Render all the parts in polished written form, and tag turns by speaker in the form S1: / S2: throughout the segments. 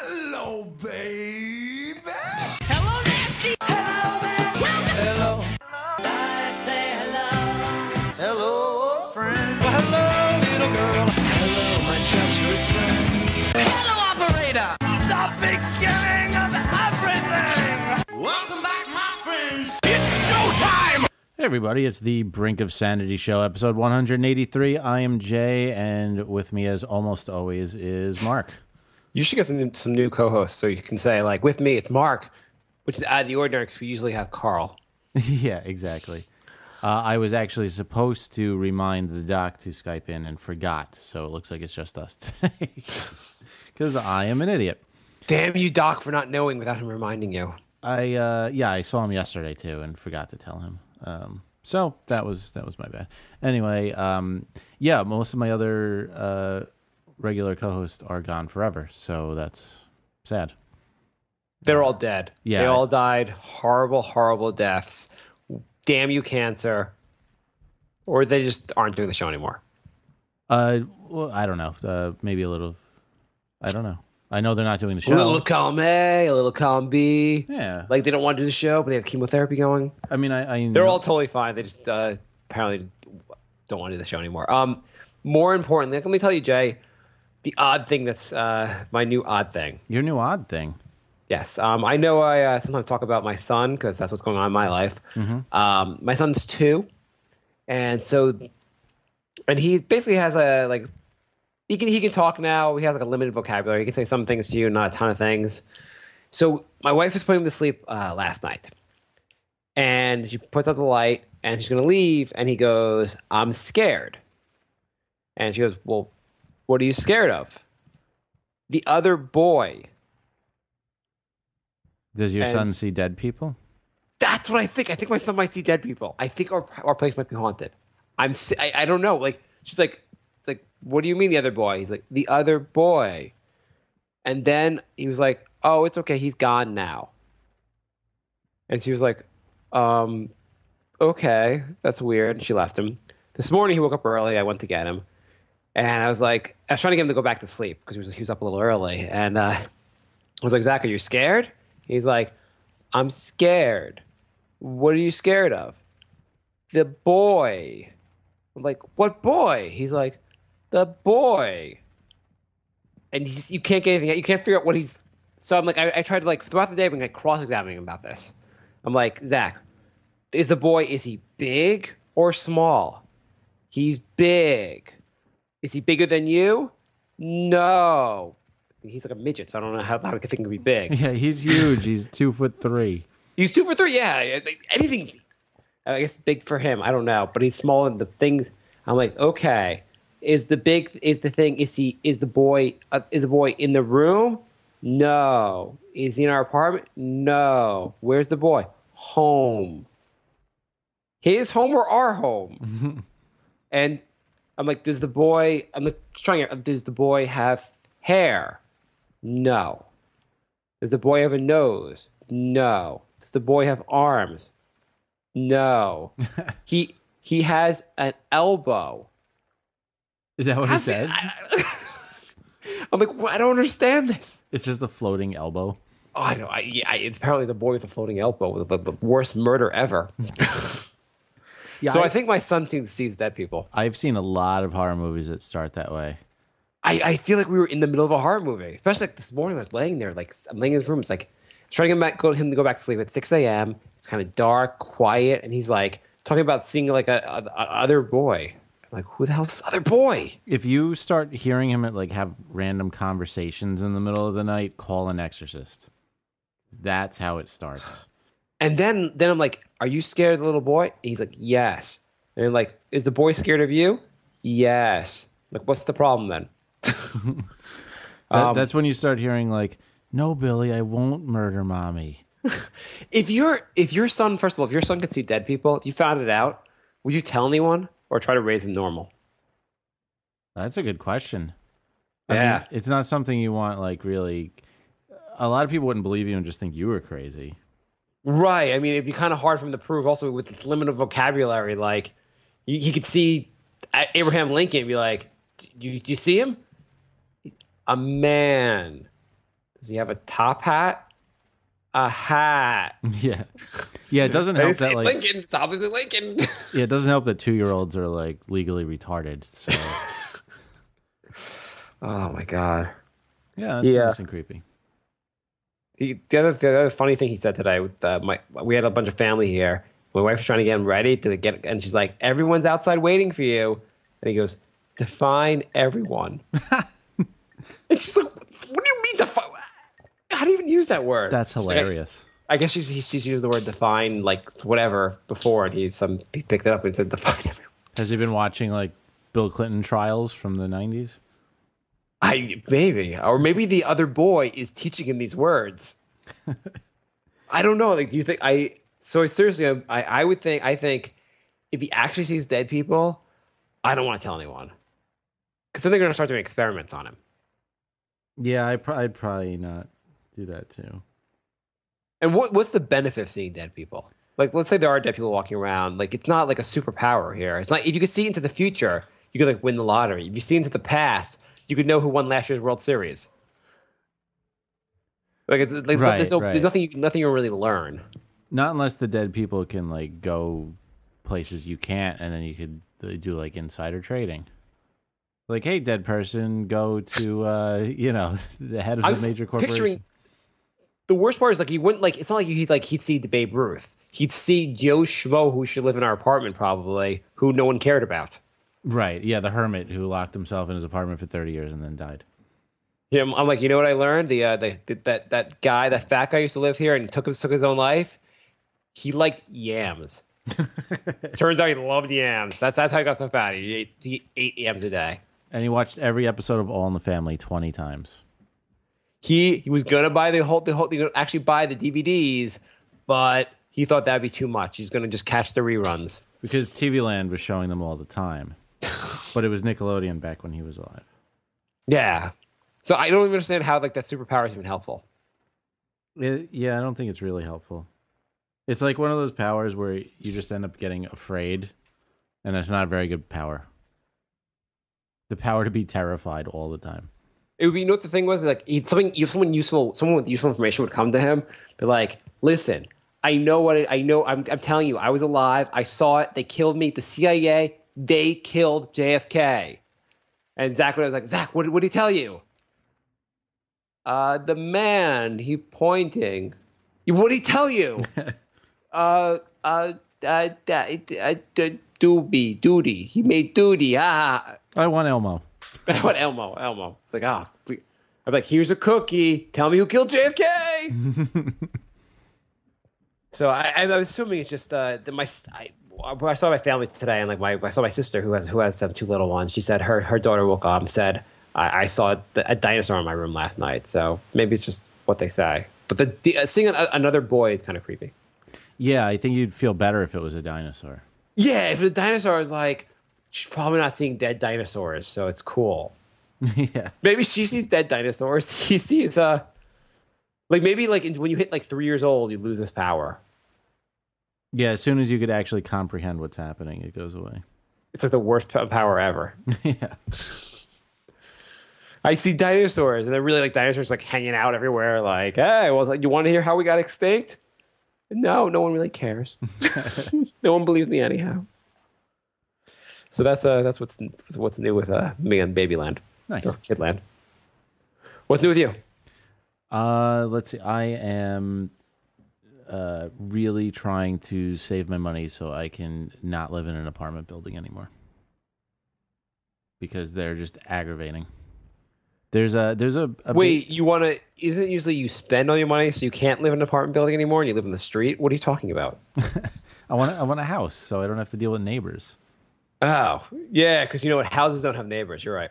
S1: Hello, baby.
S2: Hello, nasty. Hello there.
S1: Hello.
S2: I say hello.
S1: Hello, friend.
S2: Well, hello, little girl.
S1: Hello, my treacherous friends.
S2: Hello, operator. The beginning of everything.
S1: Welcome back, my friends.
S2: It's showtime.
S3: Hey everybody, it's the Brink of Sanity Show, episode 183. I am Jay, and with me as almost always is Mark.
S4: You should get some new co-hosts so you can say, like, with me, it's Mark, which is out of the ordinary because we usually have Carl.
S3: Yeah, exactly. I was actually supposed to remind the doc to Skype in and forgot, so it looks like it's just us today. Because I am an idiot.
S4: Damn you, Doc, for not knowing without him reminding you.
S3: I saw him yesterday too and forgot to tell him. So that was my bad. Anyway, most of my other regular co-hosts are gone forever, so that's sad.
S4: They're all dead.
S3: Yeah.
S4: They all died horrible, horrible deaths. Damn you, cancer. Or they just aren't doing the show anymore.
S3: Well, I don't know. Maybe a little. I don't know. I know they're not doing the
S4: A little
S3: show.
S4: column A, a little column B.
S3: Yeah.
S4: Like they don't want to do the show, but they have chemotherapy going.
S3: I mean, I
S4: They're
S3: know-
S4: all totally fine. They just apparently don't want to do the show anymore. More importantly, let me tell you, Jay, the odd thing that's my new odd thing.
S3: your new odd thing.
S4: Yes. I know I sometimes talk about my son because that's what's going on in my life. My son's 2. And he basically has he can talk now. He has like a limited vocabulary. He can say some things to you, not a ton of things. So my wife was putting him to sleep last night. And she puts out the light and she's going to leave. And he goes, "I'm scared." And she goes, "Well, what are you scared of?" "The other boy."
S3: Does your son
S4: And-
S3: see dead people?
S4: That's what I think. I think my son might see dead people. I think our place might be haunted. I don't know. Like, she's like, it's like, "What do you mean the other boy?" He's like, "The other boy." And then he was like, "Oh, it's okay. He's gone now." And she was like, "Okay, that's weird." And she left him. This morning he woke up early. I went to get him. And I was trying to get him to go back to sleep because he was up a little early. And I was like, "Zach, are you scared?" He's like, "I'm scared." "What are you scared of?" "The boy." I'm like, "What boy?" He's like, "The boy." And you can't get anything. You can't figure out what he's. So I'm like, I tried to throughout the day, I've been cross-examining him about this. I'm like, "Zach, is he big or small?" "He's big." "Is he bigger than you?" "No." He's like a midget, so I don't know how I could think he could be big.
S3: Yeah, he's huge. He's 2'3".
S4: He's 2 for 3. Yeah, anything. I guess big for him. I don't know, but he's small in the things. I'm like, okay. Is the boy in the room? No. Is he in our apartment? No. Where's the boy? Home. His home or our home? And I'm like, does the boy have hair? No. Does the boy have a nose? No. Does the boy have arms? No. He has an elbow.
S3: Is that what he said?
S4: I'm like, I don't understand this.
S3: It's just a floating elbow.
S4: Oh, I know. It's apparently the boy with the floating elbow, the worst murder ever.
S3: Yeah,
S4: So I think my son sees dead people.
S3: I've seen a lot of horror movies that start that way.
S4: I feel like we were in the middle of a horror movie, especially like this morning. I was laying there, like I'm laying in his room. It's like I'm trying to get him to go back to sleep at 6 a.m. It's kind of dark, quiet, and he's like talking about seeing like a other boy. I'm like, who the hell's this other boy?
S3: If you start hearing him have random conversations in the middle of the night, call an exorcist. That's how it starts.
S4: And then I'm like, are you scared of the little boy? And he's like, yes. And I'm like, is the boy scared of you? Yes. I'm like, what's the problem then?
S3: That's when you start hearing like, "No, Billy, I won't murder mommy."
S4: If your son, first of all, if your son could see dead people, if you found it out, would you tell anyone or try to raise him normal?
S3: That's a good question.
S4: Yeah.
S3: I mean, it's not something you want really. A lot of people wouldn't believe you and just think you were crazy.
S4: Right. I mean, it'd be kind of hard for him to prove also with this limited vocabulary. Like, he could see Abraham Lincoln and be like, do you see him? A man. Does he have a top hat? A hat.
S3: Yeah. Yeah, it doesn't help that, like...
S4: Lincoln. Stop it, Lincoln.
S3: Yeah, it doesn't help that 2-year-olds are, like, legally retarded, so...
S4: Oh, my God.
S3: Yeah, that's nice and creepy.
S4: The other funny thing he said today, with we had a bunch of family here. My wife was trying to get him ready to get, and she's like, everyone's outside waiting for you. And he goes, define everyone. And she's like, what do you mean define? How do you even use that word?
S3: That's hilarious.
S4: Like, I guess he's used the word define, like, whatever, before, and he picked it up and said define everyone.
S3: Has he been watching, like, Bill Clinton trials from the 90s?
S4: Maybe. Or maybe the other boy is teaching him these words. I don't know. Like, do you think so seriously, I think if he actually sees dead people, I don't want to tell anyone. Because then they're going to start doing experiments on him.
S3: Yeah, I'd probably not do that too.
S4: And what's the benefit of seeing dead people? Like, let's say there are dead people walking around. Like, it's not like a superpower here. It's not, if you could see into the future, you could like win the lottery. If you see into the past, you could know who won last year's World Series. Like, it's like there's nothing you really learn.
S3: Not unless the dead people can like go places you can't, and then you could do like insider trading. Like, hey, dead person, go to the head of a major corporation.
S4: Picturing, the worst part is like he wouldn't like. It's not like he'd see the Babe Ruth. He'd see Joe Schmo, who should live in our apartment probably, who no one cared about.
S3: Right. Yeah, the hermit who locked himself in his apartment for 30 years and then died.
S4: Yeah, I'm like, you know what I learned? That guy, that fat guy used to live here and took his own life. He liked yams. Turns out he loved yams. That's how he got so fat. He ate yams a day.
S3: And he watched every episode of All in the Family 20 times.
S4: He was gonna buy actually buy the DVDs, but he thought that'd be too much. He's gonna just catch the reruns.
S3: Because TV Land was showing them all the time. But it was Nickelodeon back when he was alive.
S4: Yeah. So I don't even understand how like that superpower is even helpful.
S3: Yeah, I don't think it's really helpful. It's like one of those powers where you just end up getting afraid, and that's not a very good power. The power to be terrified all the time.
S4: It would be, you know what the thing was? Like, someone with useful information would come to him, be like, listen, I know, I'm telling you, I was alive, I saw it, they killed me, the CIA, they killed JFK. And Zach was like, Zach, what did he tell you? The man, he pointing. What did he tell you? Duty. He made duty. I
S3: want Elmo.
S4: I want Elmo. It's like, I'm like, here's a cookie. Tell me who killed JFK. So I'm assuming it's just I saw my family today, and like I saw my sister who has 2 little ones. She said her daughter woke up and said, I saw a dinosaur in my room last night. So maybe it's just what they say. But seeing another boy is kind of creepy.
S3: Yeah, I think you'd feel better if it was a dinosaur.
S4: Yeah, if the dinosaur is like, she's probably not seeing dead dinosaurs, so it's cool.
S3: Yeah.
S4: Maybe she sees dead dinosaurs. He sees maybe when you hit like 3 years old, you lose this power.
S3: Yeah, as soon as you could actually comprehend what's happening, it goes away.
S4: It's like the worst power ever.
S3: Yeah.
S4: I see dinosaurs, and they're really like dinosaurs like hanging out everywhere. Like, hey, well, you want to hear how we got extinct? No one really cares. No one believes me anyhow. So that's what's new with me and Babyland.
S3: Nice.
S4: Or Kidland. What's new with you?
S3: Let's see. I am really trying to save my money so I can not live in an apartment building anymore. Because they're just aggravating. There's a
S4: wait. You want to? Isn't it usually you spend all your money so you can't live in an apartment building anymore and you live in the street? What are you talking about?
S3: I want a house so I don't have to deal with neighbors.
S4: Oh yeah, because you know what? Houses don't have neighbors. You're right.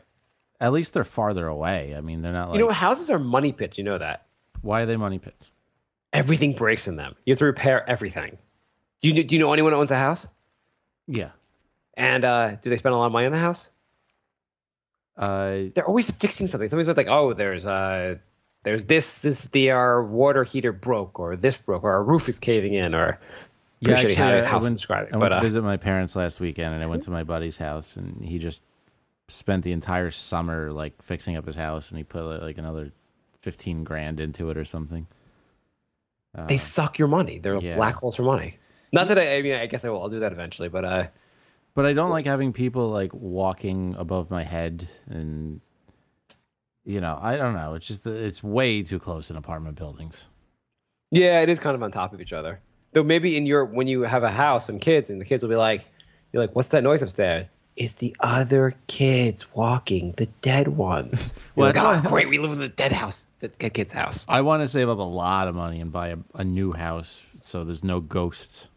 S3: At least they're farther away. I mean, they're not like...
S4: You know, houses are money pits. You know that.
S3: Why are they money pits?
S4: Everything breaks in them. You have to repair everything. Do you know anyone who owns a house?
S3: Yeah.
S4: And do they spend a lot of money on the house? They're always fixing something. Somebody's like, oh, there's our water heater broke, or this broke, or our roof is caving in, or...
S3: Yeah, actually,
S4: I
S3: went to visit my parents last weekend, and I went to my buddy's house, and he just spent the entire summer like fixing up his house, and he put like another 15 grand into it or something.
S4: They suck your money. They're
S3: yeah.
S4: black holes for money. Not that I mean, I guess I'll do that eventually, but
S3: I don't like having people like walking above my head, and I don't know. It's just it's way too close in apartment buildings.
S4: yeah, it is kind of on top of each other. Though maybe when you have a house and kids, and the kids will be like, you're like, what's that noise upstairs? It's the other kids walking, the dead ones.
S3: Well,
S4: You're like, oh, great, we live in the dead house, the dead kid's house.
S3: I want to save up a lot of money and buy a new house so there's no ghosts.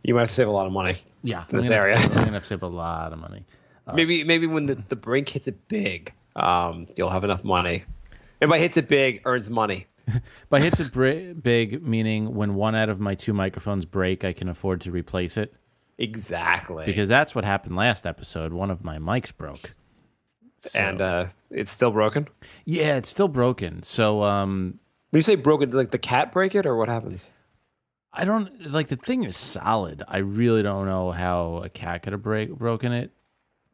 S4: You might have to save a lot of money.
S3: Yeah,
S4: in this area.
S3: I'm gonna have to save a lot of money.
S4: Maybe when the brink hits it big, you'll have enough money. And by hits it big, earns money.
S3: By hits it big, meaning when one out of my 2 microphones break, I can afford to replace it.
S4: Exactly.
S3: Because that's what happened last episode. One of my mics broke. So,
S4: and it's still broken?
S3: Yeah, it's still broken. So
S4: when you say broken, like the cat break it, or what happens?
S3: I don't like the thing is solid. I really don't know how a cat could have broken it.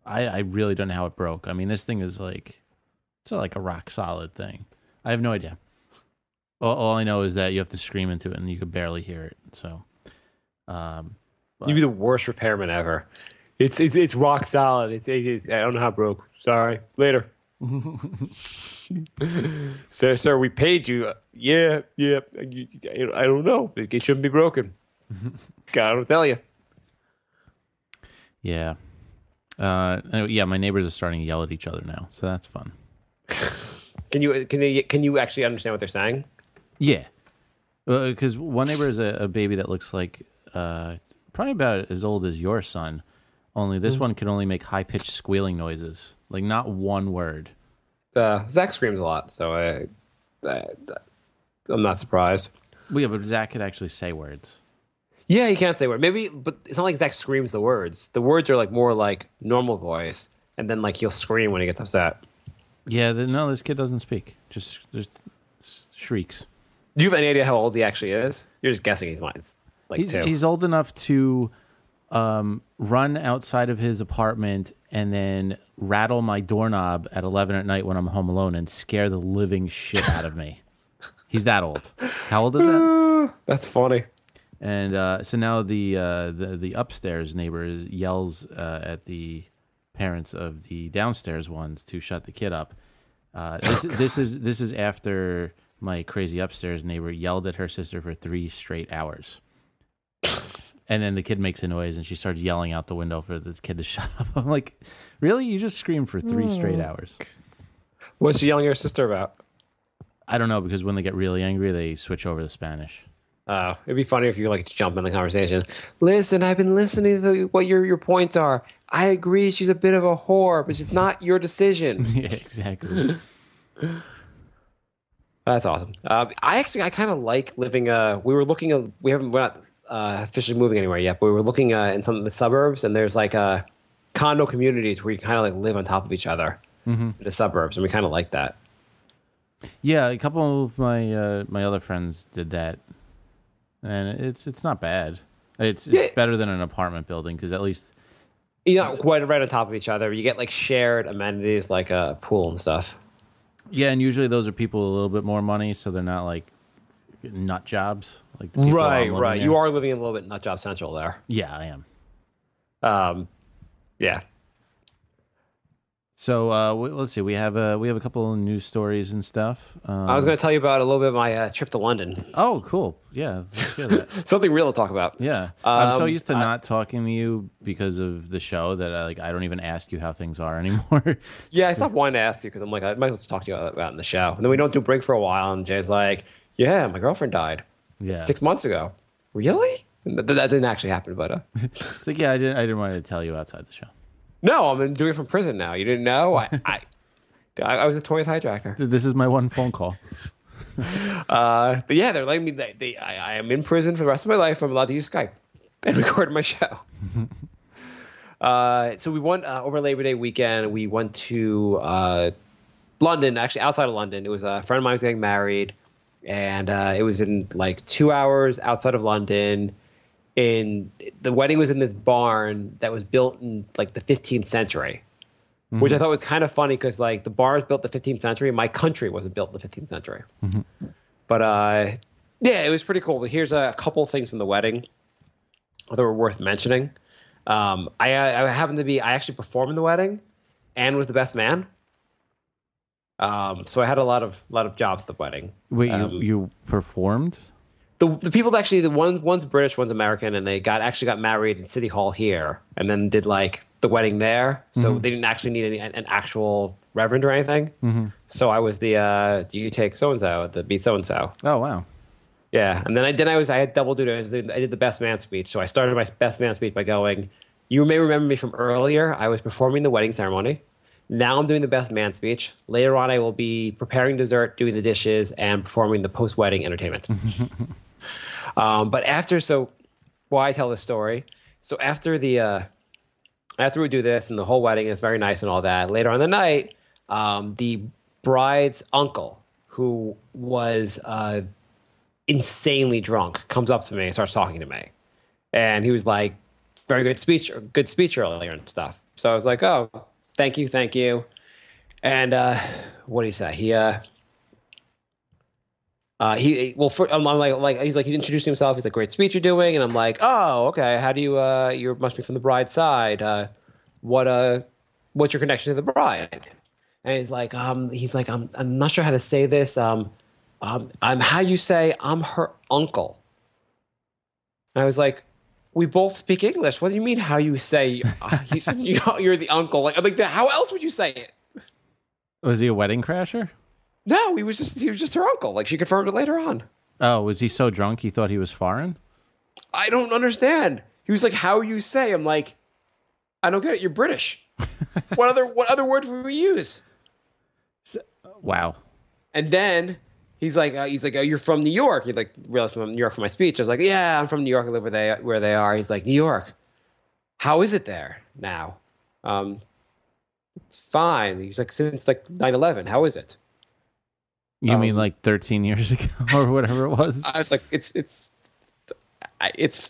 S3: I really don't know how it broke. I mean, this thing is it's like a rock solid thing. I have no idea. All I know is that you have to scream into it and you could barely hear it. So,
S4: you'd be the worst repairman ever. It's rock solid. It's I don't know how it broke. Sorry. Later. Sir, we paid you. Yeah. I don't know. It shouldn't be broken. Gotta tell you.
S3: Yeah. Yeah, my neighbors are starting to yell at each other now, so that's fun.
S4: Can you actually understand what they're saying?
S3: Yeah. Because one neighbor is a baby that looks like probably about as old as your son, only this one can only make high-pitched squealing noises, like not one word.
S4: Zach screams a lot, so I'm not surprised.
S3: Well, yeah, but Zach could actually say words.
S4: Yeah, he can't say words. Maybe, but it's not like Zach screams the words. The words are like more like normal voice, and then like he'll scream when he gets upset.
S3: Yeah, no, this kid doesn't speak. Just shrieks.
S4: Do you have any idea how old he actually is? You're just guessing he's like 2.
S3: He's old enough to run outside of his apartment and then rattle my doorknob at 11 at night when I'm home alone and scare the living shit out of me. He's that old. How old is that?
S4: That's funny.
S3: And so now the upstairs neighbor yells at the parents of the downstairs ones to shut the kid up. This is after my crazy upstairs neighbor yelled at her sister for 3 straight hours. And then the kid makes a noise and she starts yelling out the window for the kid to shut up. I'm like, really? You just screamed for 3 straight hours.
S4: What's she yelling at her sister about?
S3: I don't know, because when they get really angry, they switch over to Spanish.
S4: Oh, it'd be funny if you like jump in the conversation. Listen, I've been listening to what your points are. I agree she's a bit of a whore, but it's not your decision.
S3: Yeah, exactly.
S4: That's awesome. I kind of like living. We're not officially moving anywhere yet, but we were looking in some of the suburbs, and there's like condo communities where you kind of like live on top of each other in the suburbs, and we kind of like that.
S3: Yeah, a couple of my my other friends did that, and it's not bad. It's better than an apartment building because at least
S4: you're not quite right on top of each other. You get like shared amenities like a pool and stuff.
S3: Yeah, and usually those are people with a little bit more money, so they're not like nut jobs. Like the people
S4: right. You are living a little bit nut job central there.
S3: Yeah, I am.
S4: Yeah.
S3: So let's see. We have a couple of news stories and stuff.
S4: I was going to tell you about a little bit of my trip to London.
S3: Oh, cool. Yeah, let's hear that.
S4: Something real to talk about.
S3: Yeah, I'm so used to not talking to you because of the show that I don't even ask you how things are anymore.
S4: Yeah, I stopped wanting to ask you because I'm like, I might as well just talk to you about it in the show. And then we don't do a break for a while, and Jay's like, yeah, my girlfriend died 6 months ago. Really? That didn't actually happen, but
S3: it's like, yeah, I didn't want to tell you outside the show.
S4: No, I'm doing it from prison now. You didn't know? I was a 20th hijacker.
S3: This is my one phone call.
S4: But yeah, they're letting me. I am in prison for the rest of my life. I'm allowed to use Skype and record my show. So we went over Labor Day weekend. We went to London, actually outside of London. It was a friend of mine was getting married, and it was in like 2 hours outside of London. The wedding was in this barn that was built in like the 15th century. which I thought was kind of funny because like the bar was built in the 15th century. My country wasn't built in the 15th century. But yeah, it was pretty cool. But here's a couple of things from the wedding that were worth mentioning. I happened to be, I actually performed in the wedding and was the best man. So I had a lot of jobs at the wedding.
S3: Wait, you performed?
S4: The people that actually, one's British, one's American, and they actually got married in City Hall here, and then did like the wedding there. So they didn't actually need an actual reverend or anything. So I was the do you take so and so, the beat so and so.
S3: Oh wow.
S4: Yeah, and then I had double duty. I did the best man speech. So I started my best man speech by going, "You may remember me from earlier. I was performing the wedding ceremony. Now I'm doing the best man speech. Later on, I will be preparing dessert, doing the dishes, and performing the post-wedding entertainment." But why I tell this story? So after we do this and the whole wedding is very nice and all that. Later on the night, the bride's uncle, who was insanely drunk, comes up to me and starts talking to me, and he was like, "Very good speech earlier and stuff." So I was like, "Oh, thank you," and what did he say? I'm like he's like, he introduced himself. He's like, "Great speech you're doing," and I'm like, "Oh, okay. How do you? You must be from the bride's side. What's your connection to the bride?" And he's like, I'm not sure how to say this. I'm how you say I'm her uncle. And I was like, "We both speak English. What do you mean how you say?" He says, "You're the uncle." Like, I'm like, how else would you say it?
S3: Was he a wedding crasher?
S4: No, he was just her uncle. Like, she confirmed it later on.
S3: Oh, was he so drunk he thought he was foreign?
S4: I don't understand. He was like, "How you say?" I'm like, "I don't get it. You're British. What other word would we use?"
S3: Wow.
S4: And then he's like, "Oh, you're from New York." He like realized from New York for my speech. I was like, "Yeah, I'm from New York. I live where they are." He's like, "New York. How is it there now?" It's fine. He's like, "Since like 9/11, how is it?"
S3: You mean like 13 years ago or whatever it was?
S4: I was like, it's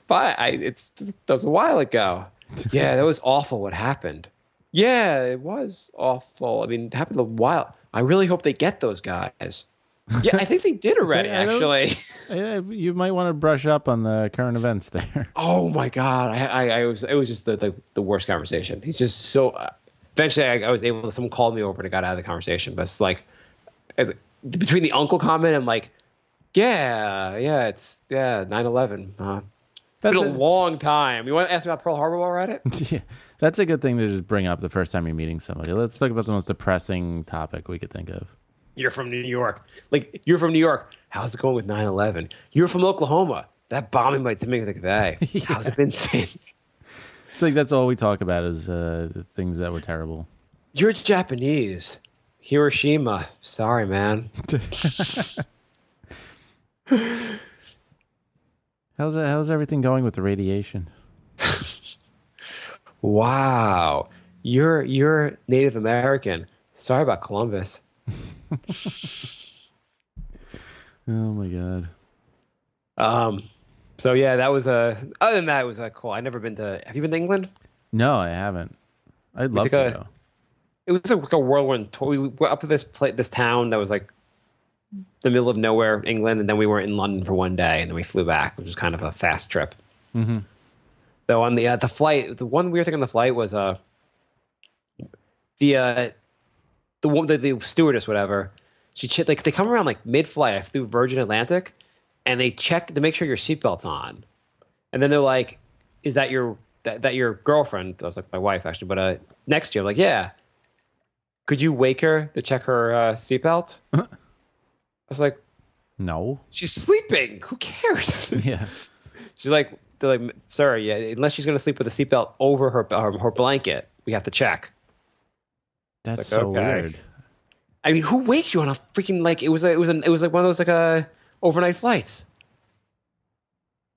S4: fine. That was a while ago. Yeah, that was awful what happened. Yeah, it was awful. I mean, it happened a while. I really hope they get those guys. Yeah, I think they did already, actually.
S3: You might want to brush up on the current events there.
S4: Oh my God. It was just the worst conversation. He's just so, eventually I was able to, someone called me over and I got out of the conversation, but it's like, between the uncle comment and like, it's 9/11. It's been a long time. You want to ask me about Pearl Harbor while we're at it?
S3: Yeah, that's a good thing to just bring up the first time you're meeting somebody. Let's talk about the most depressing topic we could think of.
S4: You're from New York. Like, you're from New York. How's it going with 9/11? You're from Oklahoma. That bombing by Timothy McVeigh. Yeah. How's it been since?
S3: It's like that's all we talk about is the things that were terrible.
S4: You're Japanese. Hiroshima. Sorry, man.
S3: How's everything going with the radiation?
S4: Wow. You're Native American. Sorry about Columbus.
S3: Oh my God.
S4: So yeah, that was other than that, it was cool. I've never been to, have you been to England?
S3: No, I haven't. I'd love to go.
S4: It was like a whirlwind tour. We were up to this town that was like the middle of nowhere, England, and then we were in London for one day, and then we flew back, which was kind of a fast trip.
S3: Mm-hmm.
S4: Though on the flight, the one weird thing on the flight was the stewardess, whatever. They come around like mid-flight. I flew Virgin Atlantic, and they check to make sure your seatbelt's on, and then they're like, "Is that your girlfriend?" I was like, "My wife, actually," but next to you, I'm like, "Yeah." Could you wake her to check her seatbelt? I was like,
S3: no.
S4: She's sleeping. Who cares?
S3: Yeah.
S4: They're like, "Sir, yeah, unless she's going to sleep with a seatbelt over her blanket, we have to check."
S3: That's
S4: like,
S3: so
S4: okay.
S3: weird.
S4: I mean, who wakes you on a freaking like? It was like one of those like overnight flights.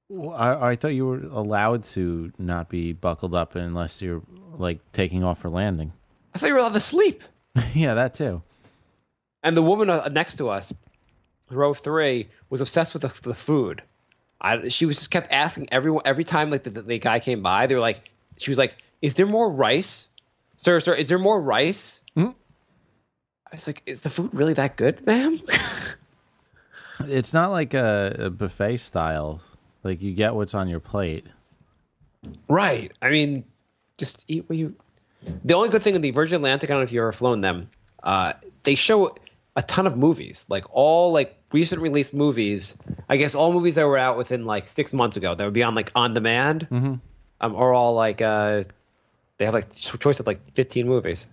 S3: Well, I thought you were allowed to not be buckled up unless you're like taking off for landing.
S4: I thought you were allowed to sleep.
S3: Yeah, that too.
S4: And the woman next to us, row 3, was obsessed with the food. She was just kept asking every time like the guy came by. They were like, she was like, "Is there more rice?" Sir, is there more rice?
S3: Hmm?
S4: I was like, is the food really that good, ma'am?
S3: It's not like a buffet style. Like you get what's on your plate.
S4: Right. I mean, just eat what you. The only good thing with the Virgin Atlantic, I don't know if you've ever flown them. They show a ton of movies, like all like recent released movies. I guess all movies that were out within like 6 months ago that would be on like on demand, are all like they have like choice of like 15 movies,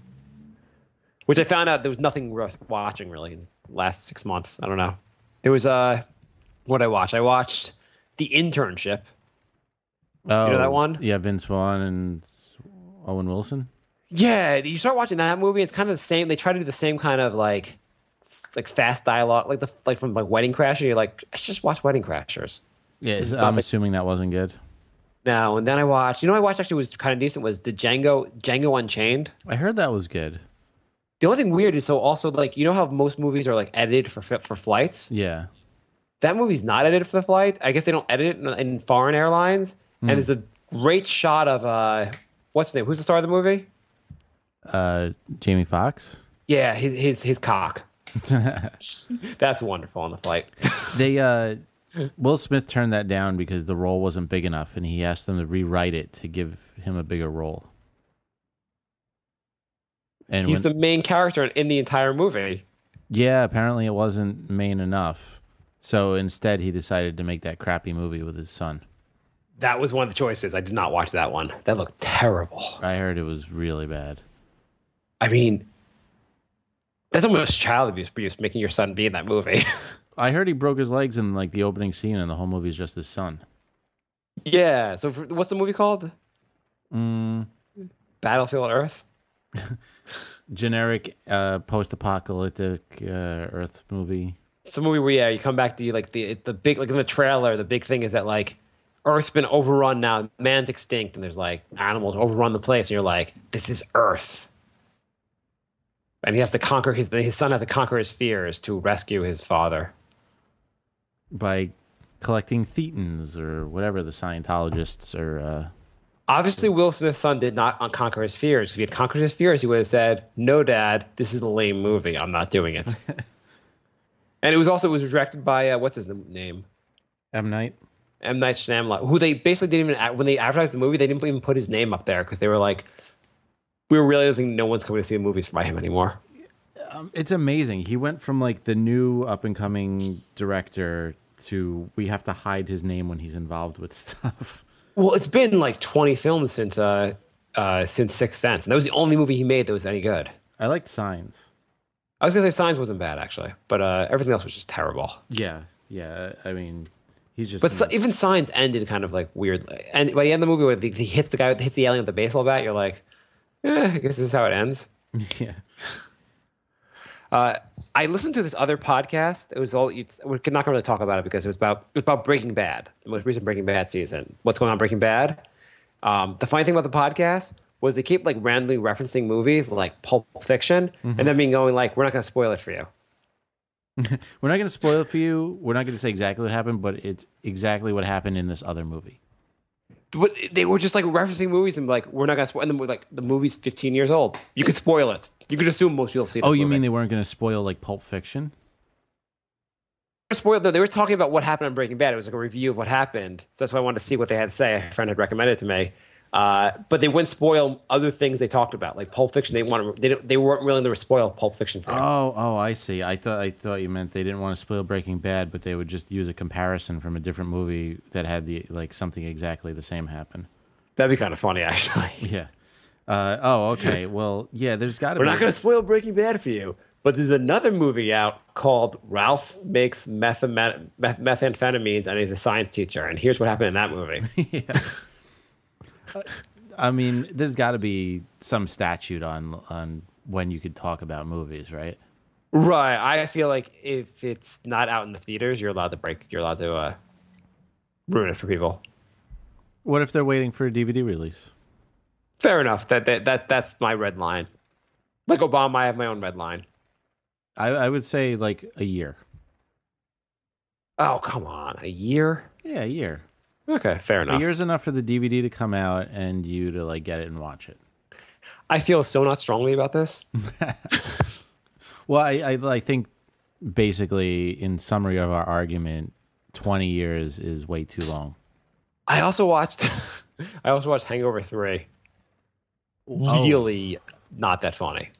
S4: which I found out there was nothing worth watching really in the last 6 months. I don't know. There was what I watched. I watched The Internship.
S3: Oh,
S4: You know that one?
S3: Yeah, Vince Vaughn and Owen Wilson.
S4: Yeah, you start watching that movie. It's kind of the same. They try to do the same kind of like fast dialogue, like from like Wedding Crashers. You're like, I should just watch Wedding Crashers.
S3: Yeah,
S4: This is
S3: I'm
S4: nothing.
S3: assuming that wasn't good.
S4: No, and then I watched. You know, what I watched actually was kind of decent. Was the Django Unchained.
S3: I heard that was good.
S4: The only thing weird is also like you know how most movies are like edited for flights.
S3: Yeah.
S4: That movie's not edited for the flight. I guess they don't edit it in foreign airlines. And there's a great shot of what's his name? Who's the star of the movie?
S3: Jamie Foxx.
S4: Yeah, his cock. That's wonderful on the flight.
S3: They Will Smith turned that down because the role wasn't big enough, and he asked them to rewrite it to give him a bigger role. And
S4: He's the main character in the entire movie.
S3: yeah, apparently it wasn't main enough, so instead he decided to make that crappy movie with his son.
S4: That was one of the choices. I did not watch that one. That looked terrible.
S3: I heard it was really bad.
S4: I mean, that's almost child abuse, making your son be in that movie.
S3: I heard he broke his legs in like the opening scene, and the whole movie is just his son.
S4: Yeah. So what's the movie called? Battlefield Earth?
S3: Generic post-apocalyptic Earth movie.
S4: It's a movie where you come back to like the big, like in the trailer, the big thing is that like Earth's been overrun now, man's extinct, and there's like animals overrun the place, and you're like, this is Earth. And he has to conquer his son has to conquer his fears to rescue his father.
S3: By collecting thetans or whatever the Scientologists are.
S4: Obviously, Will Smith's son did not conquer his fears. If he had conquered his fears, he would have said, "No, Dad, this is a lame movie. I'm not doing it." And it was directed by what's his name?
S3: M. Night.
S4: M. Night Shyamalan, who they basically didn't even when they advertised the movie, they didn't even put his name up there because they were like, we were realizing no one's coming to see the movies by him anymore.
S3: It's amazing. He went from like the new up and coming director to we have to hide his name when he's involved with stuff.
S4: Well, it's been like 20 films since Sixth Sense, and that was the only movie he made that was any good.
S3: I liked Signs.
S4: I was gonna say Signs wasn't bad actually, but everything else was just terrible.
S3: Yeah. I mean, he's just.
S4: But even Signs ended kind of like weirdly, and by the end of the movie, where he hits the alien with the baseball bat, you're like, I guess this is how it ends.
S3: Yeah.
S4: I listened to this other podcast. It was all we're not going to really talk about it because it was about Breaking Bad, the most recent Breaking Bad season. What's going on in Breaking Bad? The funny thing about the podcast was they keep like randomly referencing movies like Pulp Fiction, and then being going like, "We're not going to spoil it for you."
S3: We're not going to spoil it for you. We're not going to say exactly what happened, but it's exactly what happened in this other movie.
S4: But they were just like referencing movies and like, "We're not going to spoil." And then like the movie's 15 years old. You could spoil it. You could assume most people have seen it.
S3: Oh, you mean they weren't going to spoil like Pulp Fiction?
S4: They were talking about what happened on Breaking Bad. It was like a review of what happened. So that's why I wanted to see what they had to say. A friend had recommended it to me. But they wouldn't spoil other things they talked about, like Pulp Fiction. They weren't willing to spoil Pulp Fiction for you.
S3: Oh, I see. I thought you meant they didn't want to spoil Breaking Bad, but they would just use a comparison from a different movie that had something exactly the same happen.
S4: That'd be kind of funny, actually.
S3: Yeah. Okay. Well, yeah. There's got to be.
S4: We're not going to spoil Breaking Bad for you, but there's another movie out called Ralph Makes Methamphetamines, and he's a science teacher. And here's what happened in that movie.
S3: Yeah. I mean, there's got to be some statute on when you could talk about movies, right?
S4: Right. I feel like if it's not out in the theaters, you're allowed to ruin it for people.
S3: What if they're waiting for a DVD release?
S4: Fair enough. That's my red line. Like Obama, I have my own red line.
S3: I would say like a year.
S4: Oh, come on. A year?
S3: Yeah, a year.
S4: Okay, fair enough.
S3: A year's enough for the DVD to come out and you to like get it and watch it.
S4: I feel so not strongly about this.
S3: Well, I think basically, in summary of our argument, 20 years is way too long.
S4: I also watched Hangover 3. Really not that funny.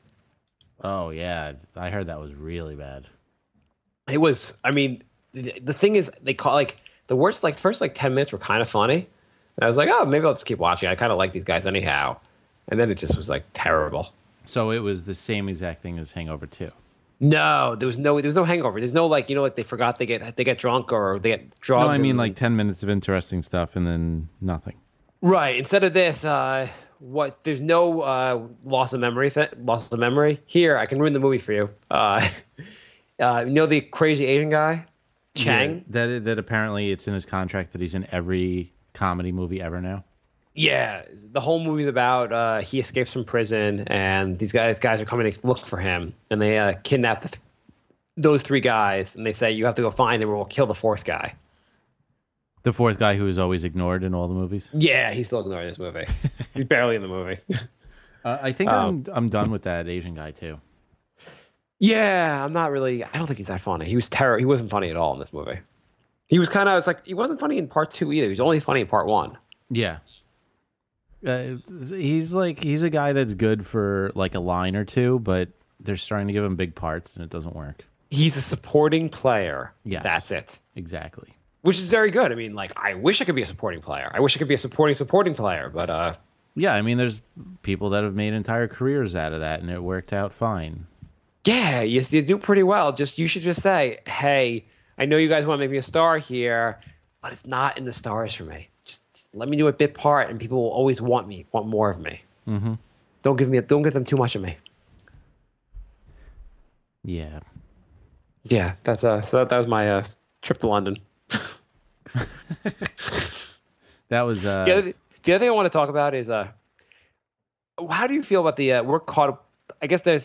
S3: Oh, yeah. I heard that was really bad.
S4: It was, I mean, the thing is, they call like the worst, like first like 10 minutes were kind of funny. And I was like, oh, maybe I'll just keep watching. I kind of like these guys anyhow. And then it just was like terrible.
S3: So it was the same exact thing as Hangover 2.
S4: No, there was no hangover. There's no like, like they forgot they get drunk or they get drugged.
S3: No, I mean like 10 minutes of interesting stuff and then nothing.
S4: Right. Instead of this, there's no loss of memory. Loss of memory. Here, I can ruin the movie for you. The crazy Asian guy, Chang.
S3: Yeah, that apparently it's in his contract that he's in every comedy movie ever now.
S4: Yeah, the whole movie's about he escapes from prison, and these guys are coming to look for him, and they kidnap those 3 guys, and they say you have to go find him, or we'll kill the 4th guy.
S3: The 4th guy who is always ignored in all the movies.
S4: Yeah, he's still ignored in this movie. He's barely in the movie.
S3: I think I'm done with that Asian guy too.
S4: Yeah, I don't think he's that funny. He was terrible. He wasn't funny at all in this movie. He was kind of, he wasn't funny in part 2 either. He was only funny in part 1.
S3: Yeah. He's a guy that's good for like a line or two, but they're starting to give him big parts and it doesn't work.
S4: He's a supporting player.
S3: Yes.
S4: That's it.
S3: Exactly.
S4: Which is very good. I mean, like, I wish I could be a supporting player. I wish I could be a supporting player, but
S3: yeah, I mean, there's people that have made entire careers out of that, and it worked out fine.
S4: Yeah, you do pretty well. You should just say, hey, I know you guys want to make me a star here, but it's not in the stars for me. Just let me do a bit part, and people will always want more of me.
S3: Mm-hmm.
S4: Don't give them too much of me.
S3: Yeah.
S4: Yeah, that's so that was my trip to London.
S3: That was
S4: the other thing I want to talk about is how do you feel about the we're caught up? I guess the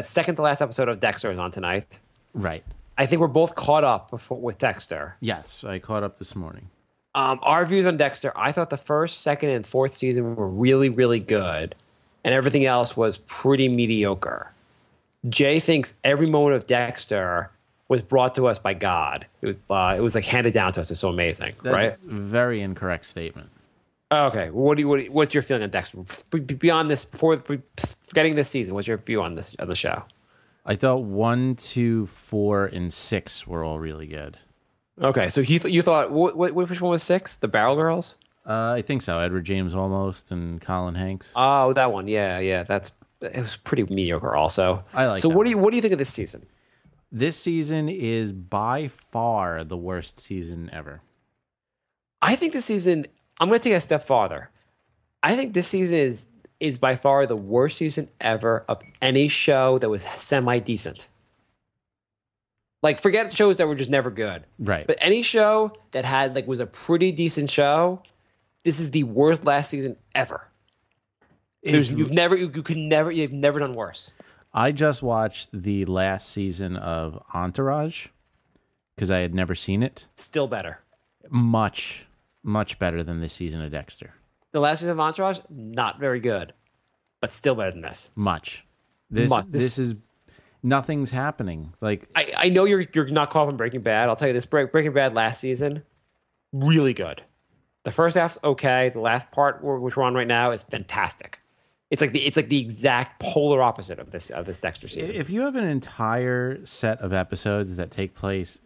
S4: second to last episode of Dexter is on tonight.
S3: Right.
S4: I think we're both caught up with Dexter.
S3: Yes, I caught up this morning.
S4: Our views on Dexter, I thought the first, second, and fourth season were really, really good, and everything else was pretty mediocre. Jay thinks every moment of Dexter was brought to us by God. It was like handed down to us. It's so amazing,
S3: That's
S4: right?
S3: a very incorrect statement.
S4: Okay, what's your feeling on Dexter beyond this? Forgetting this season, what's your view on the show?
S3: I thought 1, 2, 4, and 6 were all really good.
S4: Okay, so you thought which one was 6? The Barrel Girls?
S3: I think so. Edward James almost and Colin Hanks.
S4: Oh, that one. Yeah. It was pretty mediocre. Also,
S3: I like.
S4: So
S3: that
S4: what do you think of this season?
S3: This season is by far the worst season ever.
S4: I think this season, I'm going to take it a step farther. I think this season is by far the worst season ever of any show that was semi-decent. Like, forget shows that were just never good.
S3: Right.
S4: But any show that was a pretty decent show, this is the worst last season ever. You've never done worse.
S3: I just watched the last season of Entourage because I had never seen it.
S4: Still better.
S3: Much, much better than this season of Dexter.
S4: The last season of Entourage, not very good, but still better than this.
S3: Much. This is nothing's happening. Like
S4: I know you're not caught up on Breaking Bad. I'll tell you this: Breaking Bad last season, really good. The first half's okay. The last part, which we're on right now, is fantastic. It's like the exact polar opposite of this Dexter season.
S3: If you have an entire set of episodes that take place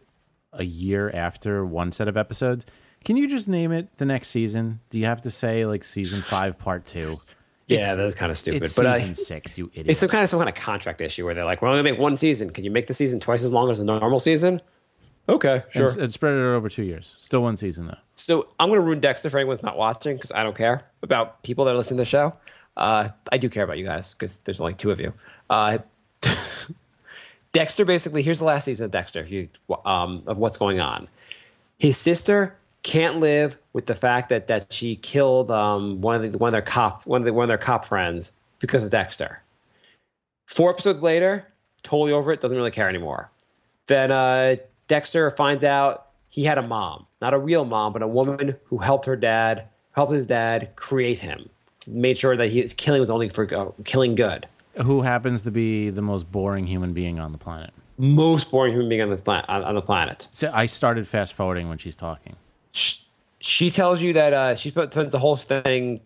S3: a year after one set of episodes, can you just name it the next season? Do you have to say like season 5, part 2?
S4: Yeah, that's kind of stupid.
S3: It's
S4: but
S3: season 6, you idiot.
S4: It's some kind of contract issue where they're like, we're only gonna make one season. Can you make the season twice as long as a normal season? Okay, sure.
S3: And spread it over 2 years. Still one season though.
S4: So I'm gonna ruin Dexter for anyone that's not watching because I don't care about people that are listening to the show. I do care about you guys because there's only 2 of you. Dexter, basically, here's the last season of Dexter. Of what's going on, his sister can't live with the fact that she killed one of their cop friends because of Dexter. 4 episodes later, totally over it, doesn't really care anymore. Then Dexter finds out he had a mom, not a real mom, but a woman who helped his dad create him. made sure that his killing was only for killing good.
S3: Who happens to be the most boring human being on the planet?
S4: Most boring human being on the planet.
S3: So I started fast forwarding when she's talking.
S4: She tells you that she spent the whole thing.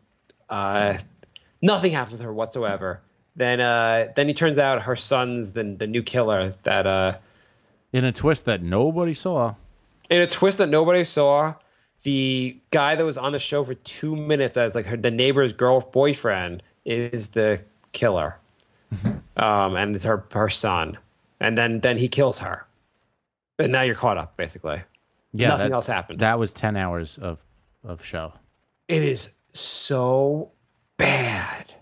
S4: Nothing happens with her whatsoever. Then it turns out her son's the new killer. That
S3: In a twist that nobody saw.
S4: in a twist that nobody saw, the guy that was on the show for 2 minutes as like the neighbor's boyfriend is the killer, and it's her son. And then he kills her. And now you're caught up, basically.
S3: Yeah,
S4: Nothing else happened.
S3: That was 10 hours of show.
S4: It is so bad.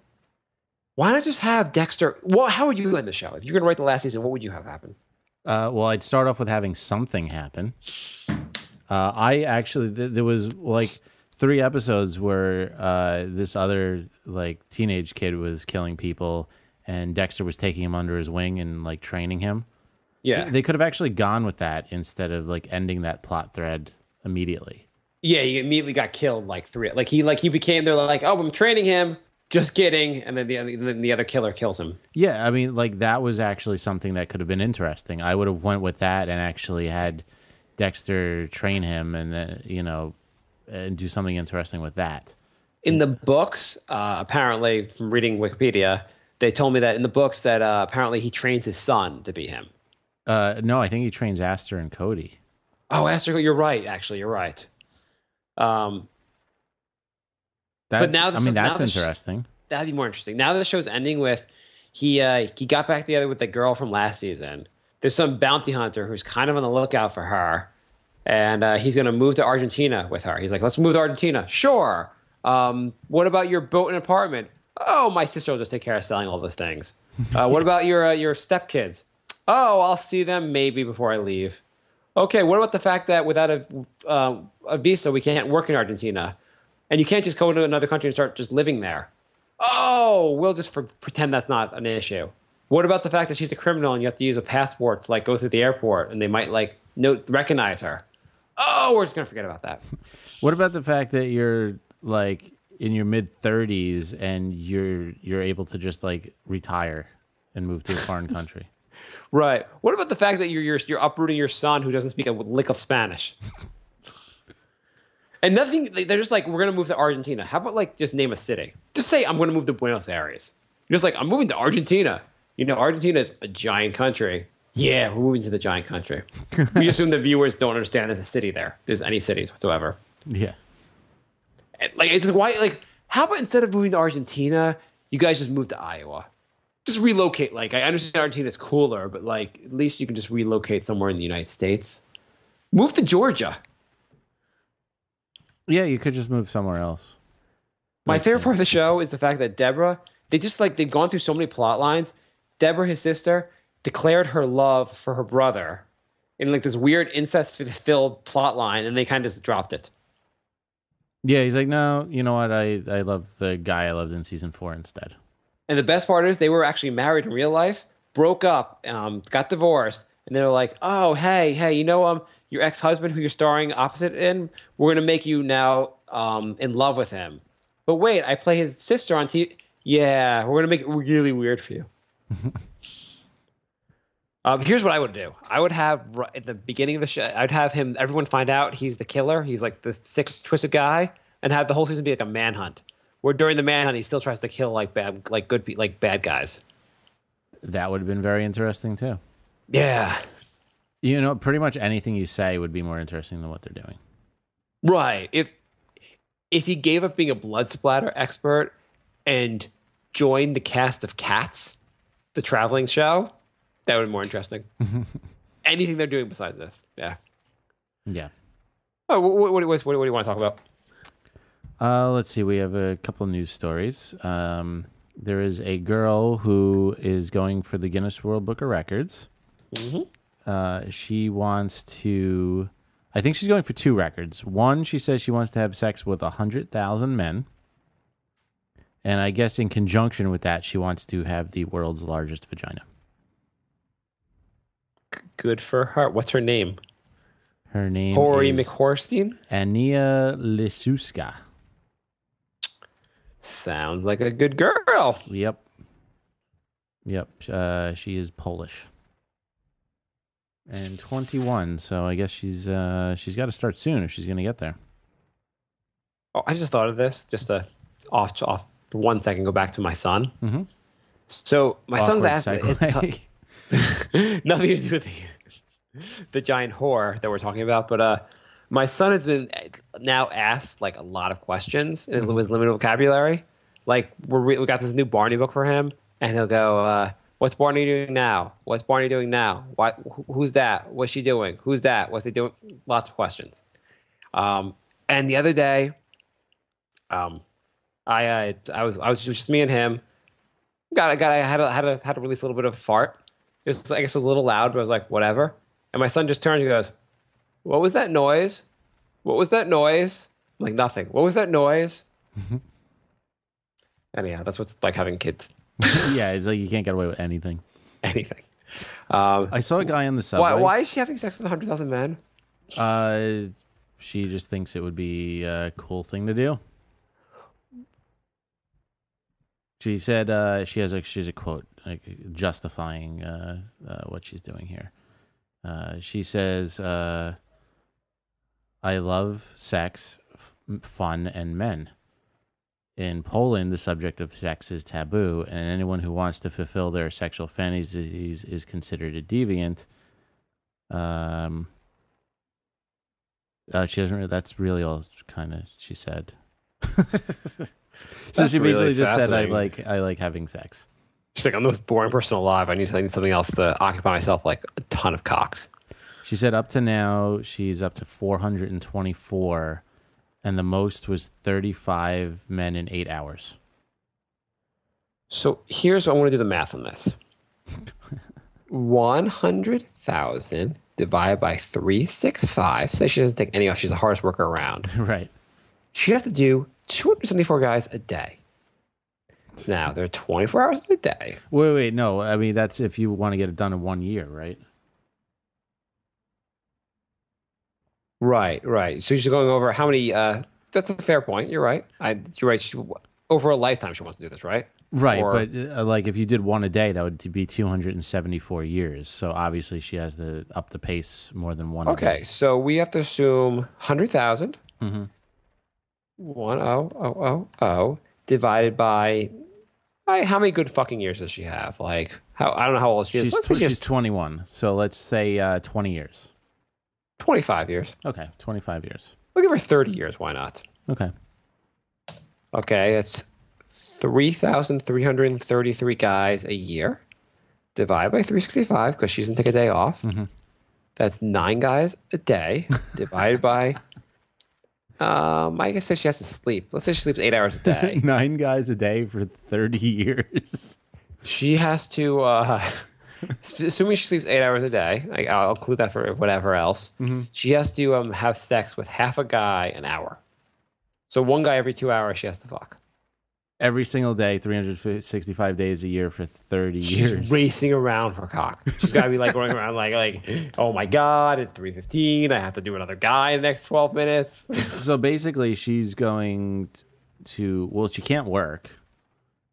S4: Why not just have Dexter? Well, how would you end the show? If you're going to write the last season, what would you have happen?
S3: Well, I'd start off with having something happen. I actually, there was like 3 episodes where this other like teenage kid was killing people, and Dexter was taking him under his wing and like training him.
S4: Yeah.
S3: They could have actually gone with that instead of like ending that plot thread immediately.
S4: Yeah, he immediately got killed like 3. Like he became, they're like, oh, I'm training him. Just kidding. And then the other killer kills him.
S3: Yeah, I mean, like that was actually something that could have been interesting. I would have went with that and actually had Dexter train him and and do something interesting with that.
S4: In the books, apparently from reading Wikipedia, they told me that in the books that apparently he trains his son to be him.
S3: No, I think he trains Aster and Cody.
S4: Oh, Aster, you're right. Actually, you're right. But now
S3: that's interesting.
S4: That'd be more interesting. Now that the show's ending with he got back together with the girl from last season. There's some bounty hunter who's kind of on the lookout for her, and he's going to move to Argentina with her. He's like, let's move to Argentina. Sure. What about your boat and apartment? Oh, my sister will just take care of selling all those things. What about your stepkids? Oh, I'll see them maybe before I leave. Okay, what about the fact that without a visa, we can't work in Argentina? And you can't just go to another country and start just living there. Oh, we'll just pretend that's not an issue. What about the fact that she's a criminal and you have to use a passport to like go through the airport and they might like recognize her? Oh, we're just gonna forget about that.
S3: What about the fact that you're like in your mid-30s and you're able to just like retire and move to a foreign country?
S4: Right. What about the fact that you're uprooting your son who doesn't speak a lick of Spanish? And nothing, they're just like, we're going to move to Argentina. How about like just name a city? Just say, I'm going to move to Buenos Aires. You're just like, I'm moving to Argentina. Argentina is a giant country. Yeah, we're moving to the giant country. We assume the viewers don't understand there's a city there. There's any cities whatsoever.
S3: Yeah.
S4: And, like, it's just why, like, how about instead of moving to Argentina, you guys just move to Iowa? Just relocate. Like, I understand Argentina's cooler, but like, at least you can just relocate somewhere in the United States. Move to Georgia.
S3: Yeah, you could just move somewhere else.
S4: My favorite part of the show is the fact that Deborah, they've gone through so many plot lines. Deborah, his sister, declared her love for her brother in like this weird incest-filled plot line, and they kind of just dropped it.
S3: Yeah, he's like, no, you know what? I love the guy I loved in season 4 instead.
S4: And the best part is they were actually married in real life, broke up, got divorced, and they were like, oh, hey, your ex-husband who you're starring opposite in, we're going to make you now in love with him. But wait, I play his sister on TV. Yeah, we're going to make it really weird for you. Here's what I would do. I would have, at the beginning of the show, I'd have everyone find out he's the killer. He's like the sick, twisted guy, and have the whole season be like a manhunt. Where during the manhunt, he still tries to kill like bad guys. That
S3: would have been very interesting too.
S4: Yeah.
S3: Pretty much anything you say would be more interesting than what they're doing.
S4: Right. If he gave up being a blood splatter expert and joined the cast of Cats, the traveling show, that would be more interesting. Anything they're doing besides this. Yeah.
S3: Yeah.
S4: Oh, what do you want to talk about?
S3: Let's see. We have a couple news stories. There is a girl who is going for the Guinness World Book of Records. Mm-hmm. She wants to... I think she's going for 2 records. One, she says she wants to have sex with 100,000 men. And I guess in conjunction with that, she wants to have the world's largest vagina.
S4: Good for her. What's her name?
S3: Her name
S4: Hori
S3: is
S4: McHorstein?
S3: Ania Lisuska.
S4: Sounds like a good girl.
S3: Yep. She is Polish. And 21, so I guess she's got to start soon if she's going to get there.
S4: Oh, I just thought of this. Just off for 1 second. Go back to my son.
S3: Mm-hmm.
S4: So my son's asked.
S3: Segue.
S4: Nothing to do with the giant whore that we're talking about, but my son has been now asked like a lot of questions in his limited vocabulary. Like we got this new Barney book for him, and he'll go, "What's Barney doing now? What's Barney doing now? What? Who's that? What's she doing? Who's that? What's he doing?" Lots of questions. And the other day, I was just me and him. I had to release a little bit of a fart. It was, I guess, a little loud, but I was like, whatever. And my son just turned and goes, "What was that noise? What was that noise?" I'm like, "Nothing. What was that noise?" Anyhow, that's what's like having kids.
S3: Yeah, it's like you can't get away with anything.
S4: Anything.
S3: I saw a guy on the subway.
S4: Why is she having sex with 100,000 men?
S3: She just thinks it would be a cool thing to do. She said she's a quote like justifying what she's doing here. She says, "I love sex, fun, and men. In Poland, the subject of sex is taboo, and anyone who wants to fulfill their sexual fantasies is considered a deviant." She doesn't. That's really all kind of she said. So she basically
S4: really
S3: just said, "I
S4: fascinating.
S3: like having sex."
S4: She's like, "I'm the most boring person alive. I need something else to occupy myself, like a ton of cocks."
S3: She said up to now she's up to 424, and the most was 35 men in 8 hours.
S4: So here's, I want to do the math on this. 100,000 divided by 365. Say she doesn't take any off. She's the hardest worker around.
S3: Right.
S4: She'd have to do 274 guys a day. Now, there are 24 hours in a day.
S3: Wait, no. I mean, that's if you want to get it done in 1 year, right?
S4: Right. So she's going over how many, that's a fair point. You're right. You're right. Over a lifetime, she wants to do this, right?
S3: Right,
S4: Or-
S3: but like if you did one a day, that would be 274 years. So obviously she has to up the pace more than one.
S4: Okay, so we have to assume 100,000.
S3: Mm-hmm.
S4: 100,000 divided by how many good fucking years does she have? Like, I don't know how old she is. Let's say she has
S3: She's 21. So let's say 20 years.
S4: 25 years.
S3: Okay, 25 years.
S4: We'll give her 30 years. Why not?
S3: Okay.
S4: Okay, that's 3,333 guys a year. Divide by 365 because she doesn't take a day off.
S3: Mm-hmm.
S4: That's 9 guys a day divided by. I guess she has to sleep. Let's say she sleeps 8 hours a day.
S3: 9 guys a day for 30 years.
S4: She has to, assuming she sleeps 8 hours a day, I'll include that for whatever else.
S3: Mm-hmm.
S4: She has to have sex with half a guy an hour. So one guy every 2 hours she has to fuck.
S3: Every single day, 365 days a year for 30
S4: She's
S3: years.
S4: racing around for cock. She's got to be like going around like, oh my God, it's 3:15. I have to do another guy in the next 12 minutes.
S3: So basically, she's going to, well, she can't work.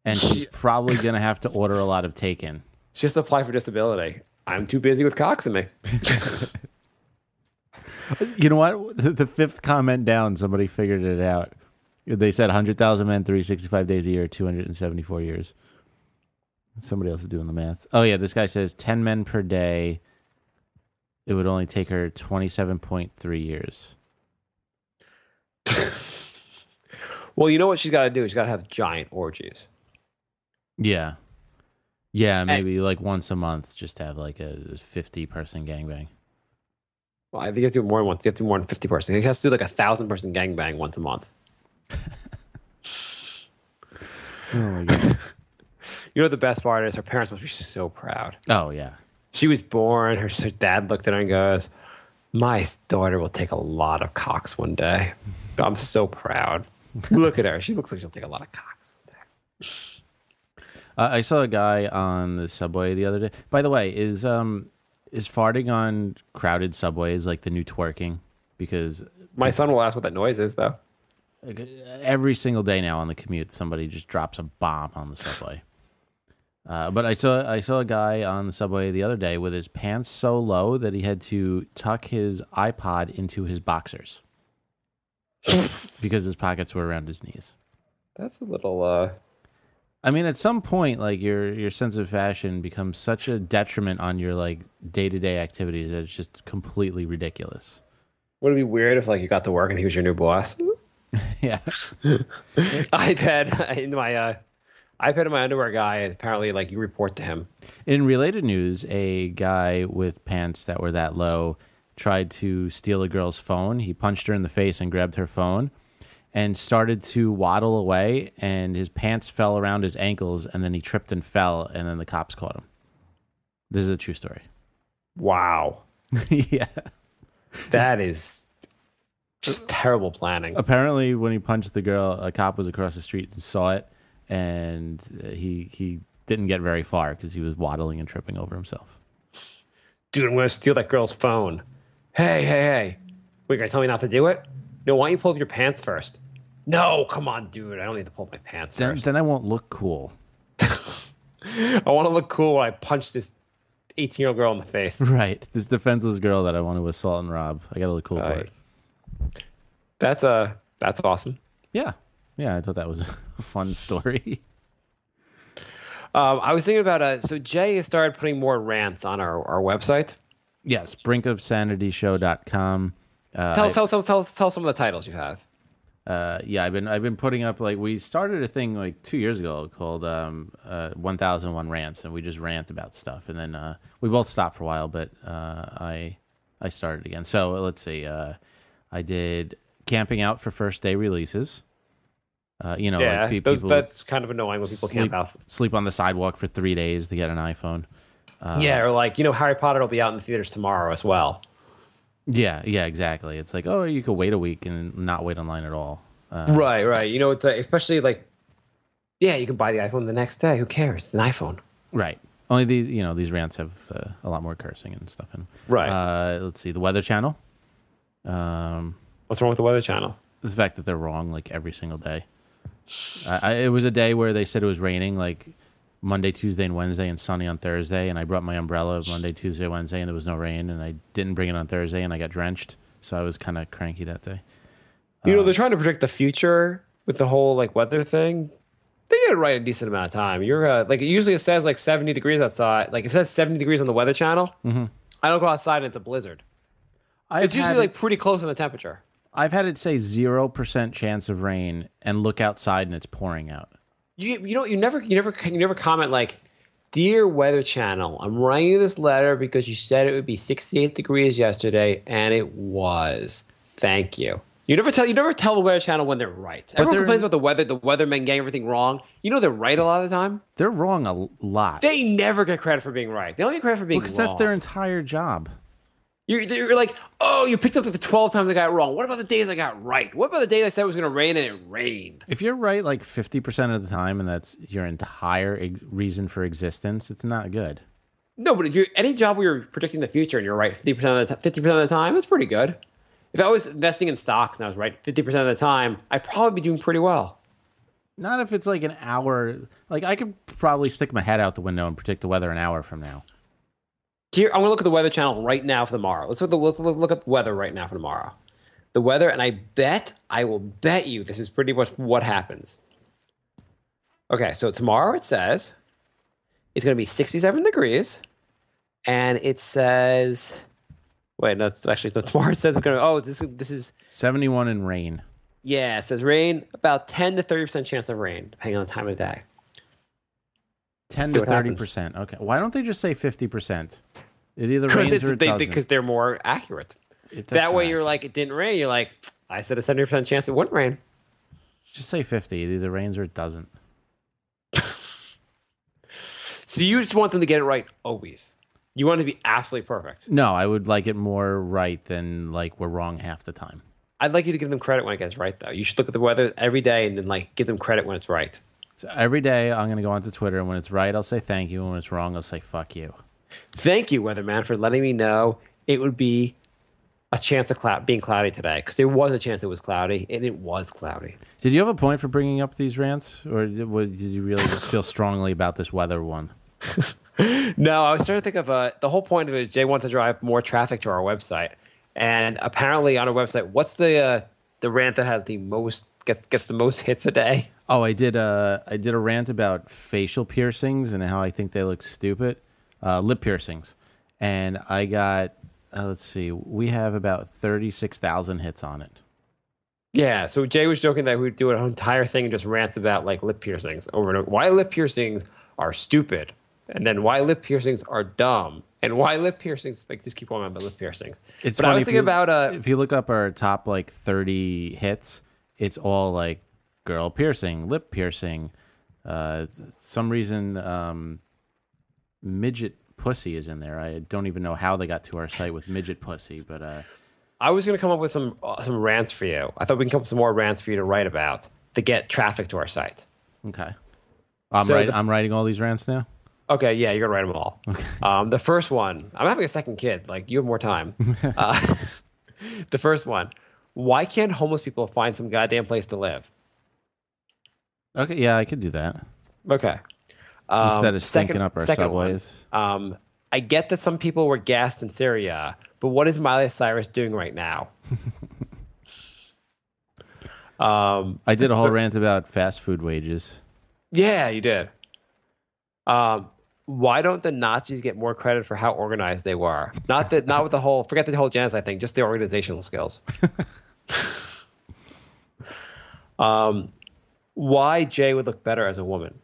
S3: And she's probably going to have to order a lot of takein.
S4: She has to apply for disability. I'm too busy with cocks in me.
S3: You know what? The fifth comment down, somebody figured it out. They said 100,000 men, 365 days a year, 274 years. Somebody else is doing the math. Oh, yeah. This guy says 10 men per day. It would only take her 27.3 years.
S4: Well, you know what she's got to do? She's got to have giant orgies.
S3: Yeah. Yeah, maybe like once a month, just have like a 50-person gangbang.
S4: Well, I think you have to do more than once. You have to do more than 50 person. He has to do like 1,000-person gangbang once a month.
S3: Oh, my God.
S4: You know what the best part is? Her parents must be so proud.
S3: Oh, yeah.
S4: She was born. Her dad looked at her and goes, "My daughter will take a lot of cocks one day. I'm so proud." Look at her. She looks like she'll take a lot of cocks one day.
S3: I saw a guy on the subway the other day. By the way, is farting on crowded subways like the new twerking? Because
S4: My son will ask what that noise is, though.
S3: Like, every single day now on the commute, somebody just drops a bomb on the subway. But I saw a guy on the subway the other day with his pants so low that he had to tuck his iPod into his boxers because his pockets were around his knees.
S4: That's a little.
S3: I mean, at some point, like your sense of fashion becomes such a detriment on your like day-to-day activities that it's just completely ridiculous.
S4: Would it be weird if like you got to work and he was your new boss?
S3: Yeah.
S4: iPad in my iPad in my underwear guy. Apparently, like you report to him.
S3: In related news, a guy with pants that were that low tried to steal a girl's phone. He punched her in the face and grabbed her phone and started to waddle away, and his pants fell around his ankles, and then he tripped and fell, and then the cops caught him. This is a true story.
S4: Wow.
S3: Yeah.
S4: That is just terrible planning.
S3: Apparently, when he punched the girl, a cop was across the street and saw it, and he didn't get very far because he was waddling and tripping over himself.
S4: Dude, I'm going to steal that girl's phone. Hey. Wait, going to tell me not to do it? No, why don't you pull up your pants first? No, come on, dude. I don't need to pull up my pants first.
S3: Then I won't look cool.
S4: I want to look cool when I punch this 18-year-old girl in the face.
S3: Right. This defenseless girl that I want to assault and rob. I got to look cool for it.
S4: That's awesome.
S3: Yeah. Yeah, I thought that was a fun story.
S4: I was thinking about so Jay has started putting more rants on our website.
S3: Yes, brinkofsanityshow.com.
S4: Tell some of the titles you have.
S3: Yeah, I've been putting up, like, we started a thing like 2 years ago called 1001 Rants, and we just rant about stuff. And then we both stopped for a while, but I started again. So let's see. I did camping out for first day releases.
S4: Yeah,
S3: like
S4: that's kind of annoying when people camp out.
S3: Sleep on the sidewalk for 3 days to get an iPhone.
S4: Yeah, or like, Harry Potter will be out in the theaters tomorrow as well.
S3: Yeah, exactly. It's like, oh, you could wait a week and not wait online at all.
S4: Right. It's especially like, yeah, you can buy the iPhone the next day. Who cares? It's an iPhone.
S3: Right. Only these rants have a lot more cursing and stuff in them.
S4: Right.
S3: Let's see. The Weather Channel.
S4: What's wrong with the Weather Channel?
S3: The fact that they're wrong like every single day. It was a day where they said it was raining like Monday, Tuesday, and Wednesday, and sunny on Thursday. And I brought my umbrella Monday, Tuesday, Wednesday, and there was no rain. And I didn't bring it on Thursday, and I got drenched. So I was kind of cranky that day.
S4: They're trying to predict the future with the whole like weather thing. They get it right a decent amount of time. You're like, usually it says like 70 degrees outside. Like if it says 70 degrees on the Weather Channel, I don't go outside and it's a blizzard. It's usually like pretty close on the temperature.
S3: I've had it say 0% chance of rain and look outside and it's pouring out.
S4: You never comment like, "Dear Weather Channel, I'm writing you this letter because you said it would be 68 degrees yesterday and it was. Thank you." You never tell the Weather Channel when they're right. Everyone complains about the weather, the weathermen getting everything wrong. They're right a lot of the time.
S3: They're wrong a lot.
S4: They never get credit for being right. They only get credit for being wrong.
S3: Because that's their entire job.
S4: You're like, oh, you picked up like the 12 times I got it wrong. What about the days I got right? What about the days I said it was going to rain and it rained?
S3: If you're right like 50% of the time and that's your entire reason for existence, it's not good.
S4: No, but if you're any job where you're predicting the future and you're right 50% of the time, that's pretty good. If I was investing in stocks and I was right 50% of the time, I'd probably be doing pretty well.
S3: Not if it's like an hour. Like I could probably stick my head out the window and predict the weather an hour from now.
S4: Here, I'm going to look at the Weather Channel right now for tomorrow. Let's look at the weather right now for tomorrow. The weather, and I will bet you this is pretty much what happens. Okay, so tomorrow it says it's going to be 67 degrees, and it says, wait, no, it's actually, no, tomorrow it says it's going to, oh, this is
S3: 71 and rain.
S4: Yeah, it says rain, about 10 to 30% chance of rain, depending on the time of day.
S3: 10 to 30%. Okay. Why don't they just say 50%? It either rains or it doesn't.
S4: Because they're more accurate. That way you're like, it didn't rain. You're like, I said a 70% chance it wouldn't rain.
S3: Just say 50. It either rains or it doesn't.
S4: So you just want them to get it right always. You want it to be absolutely perfect.
S3: No, I would like it more right than like we're wrong half the time.
S4: I'd like you to give them credit when it gets right, though. You should look at the weather every day and then like give them credit when it's right.
S3: So every day I'm going to go onto Twitter, and when it's right, I'll say thank you. And when it's wrong, I'll say fuck you.
S4: Thank you, Weatherman, for letting me know it would be a chance of being cloudy today because there was a chance it was cloudy, and it was cloudy.
S3: Did you have a point for bringing up these rants, or did you really just feel strongly about this weather one?
S4: No, I was trying to think of the whole point of it is Jay wants to drive more traffic to our website, and apparently on our website, what's the rant that has the most gets the most hits a day?
S3: Oh, I did a rant about facial piercings and how I think they look stupid, lip piercings, and I got let's see, we have about 36,000 hits on it.
S4: Yeah, so Jay was joking that we'd do an entire thing and just rants about like lip piercings over and over. Why lip piercings are stupid, and then why lip piercings are dumb, and why lip piercings like just keep going on about lip piercings.
S3: It's
S4: but
S3: funny
S4: I was thinking about
S3: if you look up our top like 30 hits, it's all like girl piercing, lip piercing. Some reason midget pussy is in there. I don't even know how they got to our site with midget pussy, but
S4: I was going to come up with some rants for you. I thought we can come up with some more rants for you to write about to get traffic to our site.
S3: okay.
S4: So
S3: I'm writing all these rants now.
S4: Okay, yeah, you're gonna write them all. Okay. The first one, I'm having a second kid. Like you have more time. The first one, why can't homeless people find some goddamn place to live?
S3: Okay, yeah, I could do that.
S4: Okay.
S3: Instead of stinking up our subways.
S4: I get that some people were gassed in Syria, but what is Miley Cyrus doing right now?
S3: I did a whole rant about fast food wages.
S4: Yeah, you did. Why don't the Nazis get more credit for how organized they were? Not with the whole, forget the whole genocide thing, just the organizational skills. Why Jay would look better as a woman?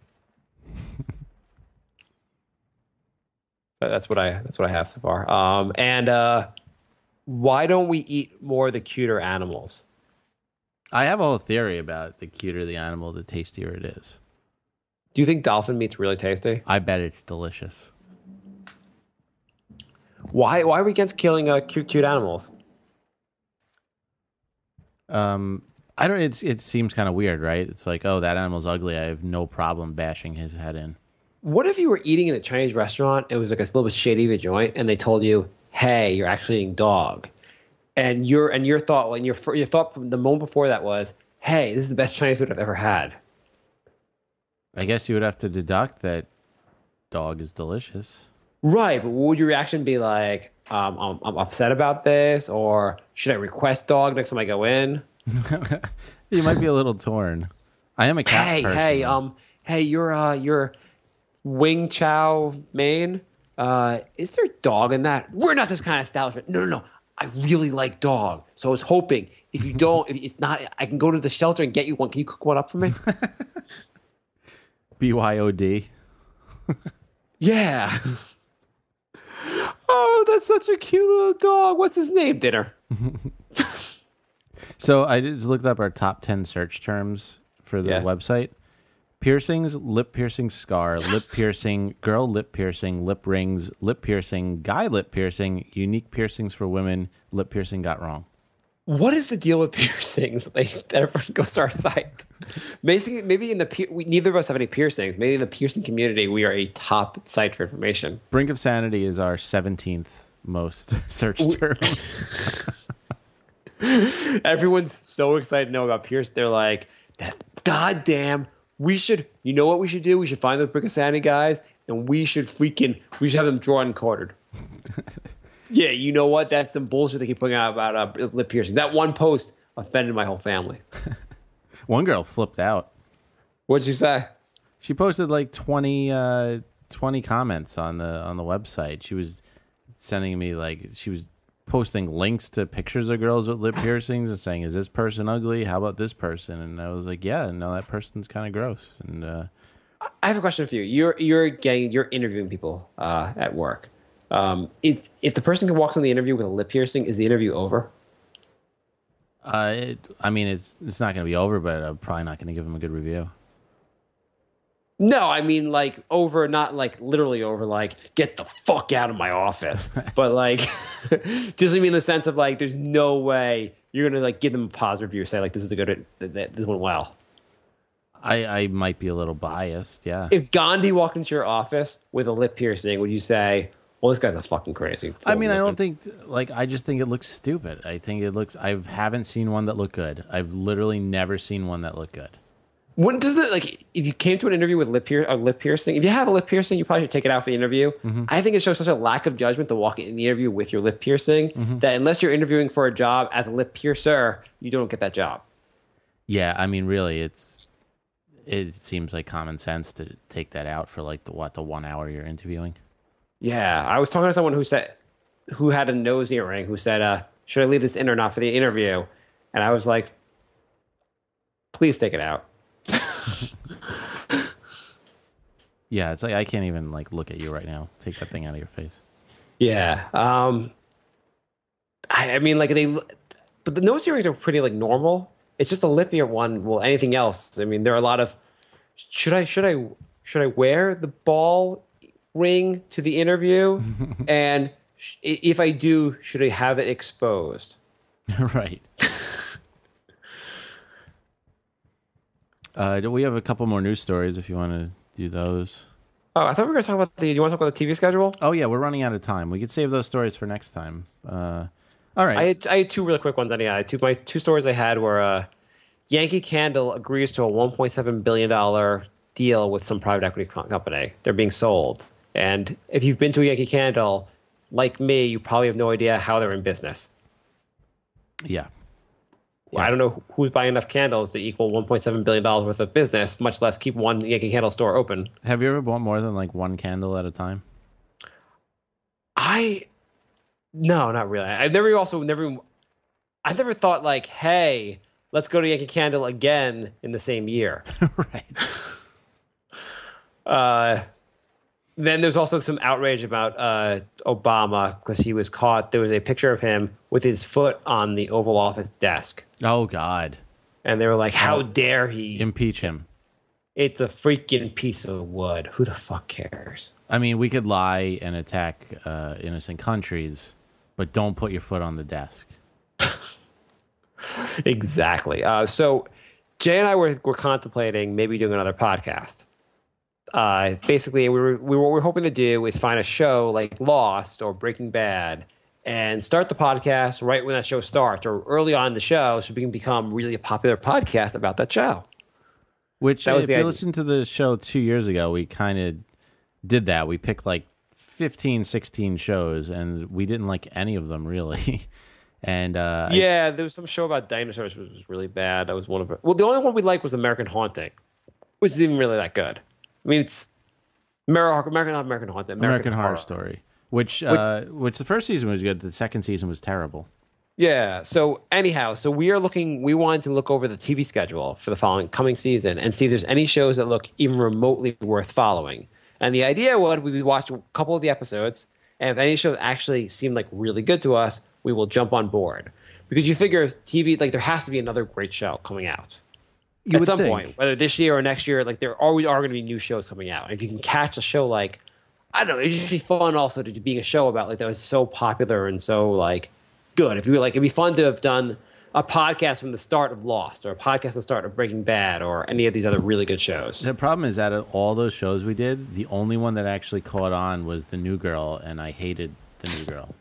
S4: That's what I have so far. And why don't we eat more of the cuter animals?
S3: I have a whole theory about the cuter the animal, the tastier it is.
S4: Do you think dolphin meat's really tasty?
S3: I bet it's delicious.
S4: Why are we against killing cute animals?
S3: I don't. It seems kind of weird, right? It's like, oh, that animal's ugly. I have no problem bashing his head in. What
S4: if you were eating in a Chinese restaurant? It was like a little bit shady of a joint, and they told you, "Hey, you're actually eating dog," and your thought, your thought from the moment before that was, "Hey, this is the best Chinese food I've ever had."
S3: I guess you would have to deduct that dog is delicious.
S4: Right, but would your reaction be like, I'm upset about this, or should I request dog next time I go in?
S3: You might be a little torn. I am a cat person.
S4: Hey, you're Wing Chow Mein. Is there dog in that? We're not this kind of establishment. No. I really like dog, so I was hoping if you don't, if it's not, I can go to the shelter and get you one. Can you cook one up for me?
S3: BYOD.
S4: Yeah. Oh, that's such a cute little dog. What's his name? Dinner.
S3: So I just looked up our top 10 search terms for the website. Piercings, lip piercing scar, lip piercing, girl lip piercing, lip rings, lip piercing, guy lip piercing, unique piercings for women, lip piercing got wrong.
S4: What is the deal with piercings? Like, everyone goes to our site. Maybe neither of us have any piercings. Maybe in the piercing community, we are a top site for information.
S3: Brink of Sanity is our 17th most searched term.
S4: Everyone's so excited to know about piercing. They're like, God damn, you know what we should do? We should find those Brink of Sanity guys, and we should have them drawn and quartered. Yeah, you know what? That's some bullshit they keep putting out about lip piercing. That one post offended my whole family.
S3: One girl flipped out.
S4: What'd you say?
S3: She posted like 20 comments on the website. She was sending me she was posting links to pictures of girls with lip piercings and saying, "Is this person ugly? How about this person?" And I was like, "Yeah, no, that person's kind of gross." And
S4: I have a question for you. You're interviewing people at work. If the person walks on the interview with a lip piercing, is the interview over?
S3: It's not going to be over, but I'm probably not going to give them a good review.
S4: No, I mean like over, not like literally over, like get the fuck out of my office. But like, just I mean the sense of like, there's no way you're gonna like give them a positive review, say like this is this went well.
S3: I might be a little biased, yeah.
S4: If Gandhi walked into your office with a lip piercing, would you say, Well, this guy's a fucking crazy.
S3: I mean, I don't think I just think it looks stupid. I think it looks. I haven't seen one that looked good. I've literally never seen one that looked good.
S4: When does it if you came to an interview with lip piercing, if you have a lip piercing, you probably should take it out for the interview. I think it shows such a lack of judgment to walk in the interview with your lip piercing that unless you're interviewing for a job as a lip piercer, you don't get that job.
S3: Yeah, I mean, really, it seems like common sense to take that out for like the 1 hour you're interviewing.
S4: Yeah, I was talking to someone who had a nose earring who said, "Should I leave this in or not for the interview?" And I was like, "Please take it out."
S3: Yeah, it's like I can't even like look at you right now. Take that thing out of your face.
S4: Yeah. I mean, but the nose earrings are pretty like normal. It's just the lip ear one. Well, anything else? I mean, there are a lot of. Should I wear the ball ring to the interview? And if I do, should I have it exposed?
S3: Right. We have a couple more news stories if you want to do those.
S4: Oh, I thought we were going to talk about you want to talk about the TV schedule?
S3: Oh, yeah, we're running out of time. We could save those stories for next time. All right.
S4: I had two really quick ones. My two stories I had were Yankee Candle agrees to a $1.7 billion deal with some private equity company. They're being sold. And if you've been to a Yankee Candle, like me, you probably have no idea how they're in business.
S3: Yeah.
S4: I don't know who's buying enough candles to equal $1.7 billion worth of business, much less keep one Yankee Candle store open.
S3: Have you ever bought more than like one candle at a time?
S4: No, not really. I never thought like, hey, let's go to Yankee Candle again in the same year.
S3: Right.
S4: Then there's also some outrage about Obama because he was caught. There was a picture of him with his foot on the Oval Office desk.
S3: Oh, God.
S4: And they were like, how dare he?
S3: Impeach him.
S4: It's a freaking piece of wood. Who the fuck cares?
S3: I mean, we could lie and attack innocent countries, but don't put your foot on the desk.
S4: Exactly. So Jay and I were contemplating maybe doing another podcast. Basically, what we're hoping to do is find a show like Lost or Breaking Bad and start the podcast right when that show starts or early on in the show so we can become really a popular podcast about that show.
S3: Which, if you listen to the show 2 years ago, we kind of did that. We picked like 15, 16 shows, and we didn't like any of them, really. And there was some show about dinosaurs which was really bad. That was one of it. Well, the only one we liked was American Haunting, which isn't even really that good. I mean, it's American Horror Story, which the first season was good. The second season was terrible.
S4: Yeah. So anyhow, we wanted to look over the TV schedule for the coming season and see if there's any shows that look even remotely worth following. And the idea was we would watch a couple of the episodes, and if any show actually seemed like really good to us, we will jump on board. Because you figure TV, like there has to be another great show coming out. At some point, whether this year or next year, like there always are going to be new shows coming out. And if you can catch a show like, I don't know, it'd just be fun also to being a show about like that was so popular and so like good. If you were like, it'd be fun to have done a podcast from the start of Lost or a podcast from the start of Breaking Bad or any of these other really good shows.
S3: The problem is that of all those shows we did, the only one that actually caught on was The New Girl, and I hated The New Girl.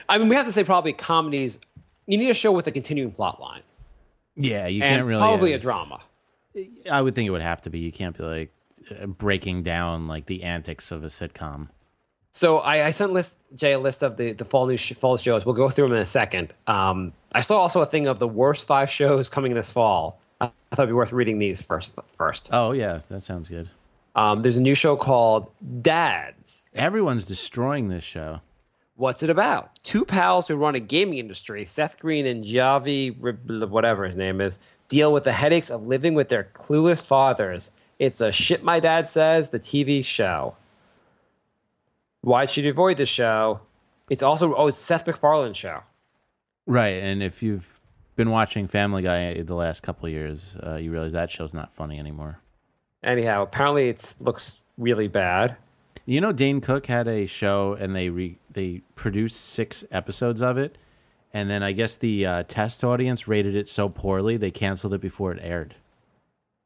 S4: I mean, we have to say probably comedies. You need a show with a continuing plot line.
S3: Yeah, you can't really.
S4: Probably a drama.
S3: I would think it would have to be. You can't be like breaking down like the antics of a sitcom.
S4: So I sent Jay a list of the fall shows. We'll go through them in a second. I saw also a thing of the worst 5 shows coming this fall. I thought it'd be worth reading these first.
S3: Oh yeah, that sounds good.
S4: There's a new show called Dads.
S3: Everyone's destroying this show.
S4: What's it about? 2 pals who run a gaming industry, Seth Green and Javi, whatever his name is, deal with the headaches of living with their clueless fathers. It's a Shit My Dad Says, the TV show. Why should you avoid this show? It's also, it's Seth MacFarlane's show.
S3: Right, and if you've been watching Family Guy the last couple of years, you realize that show's not funny anymore.
S4: Anyhow, apparently it looks really bad.
S3: You know, Dane Cook had a show, and they produced 6 episodes of it, and then I guess the test audience rated it so poorly they canceled it before it aired.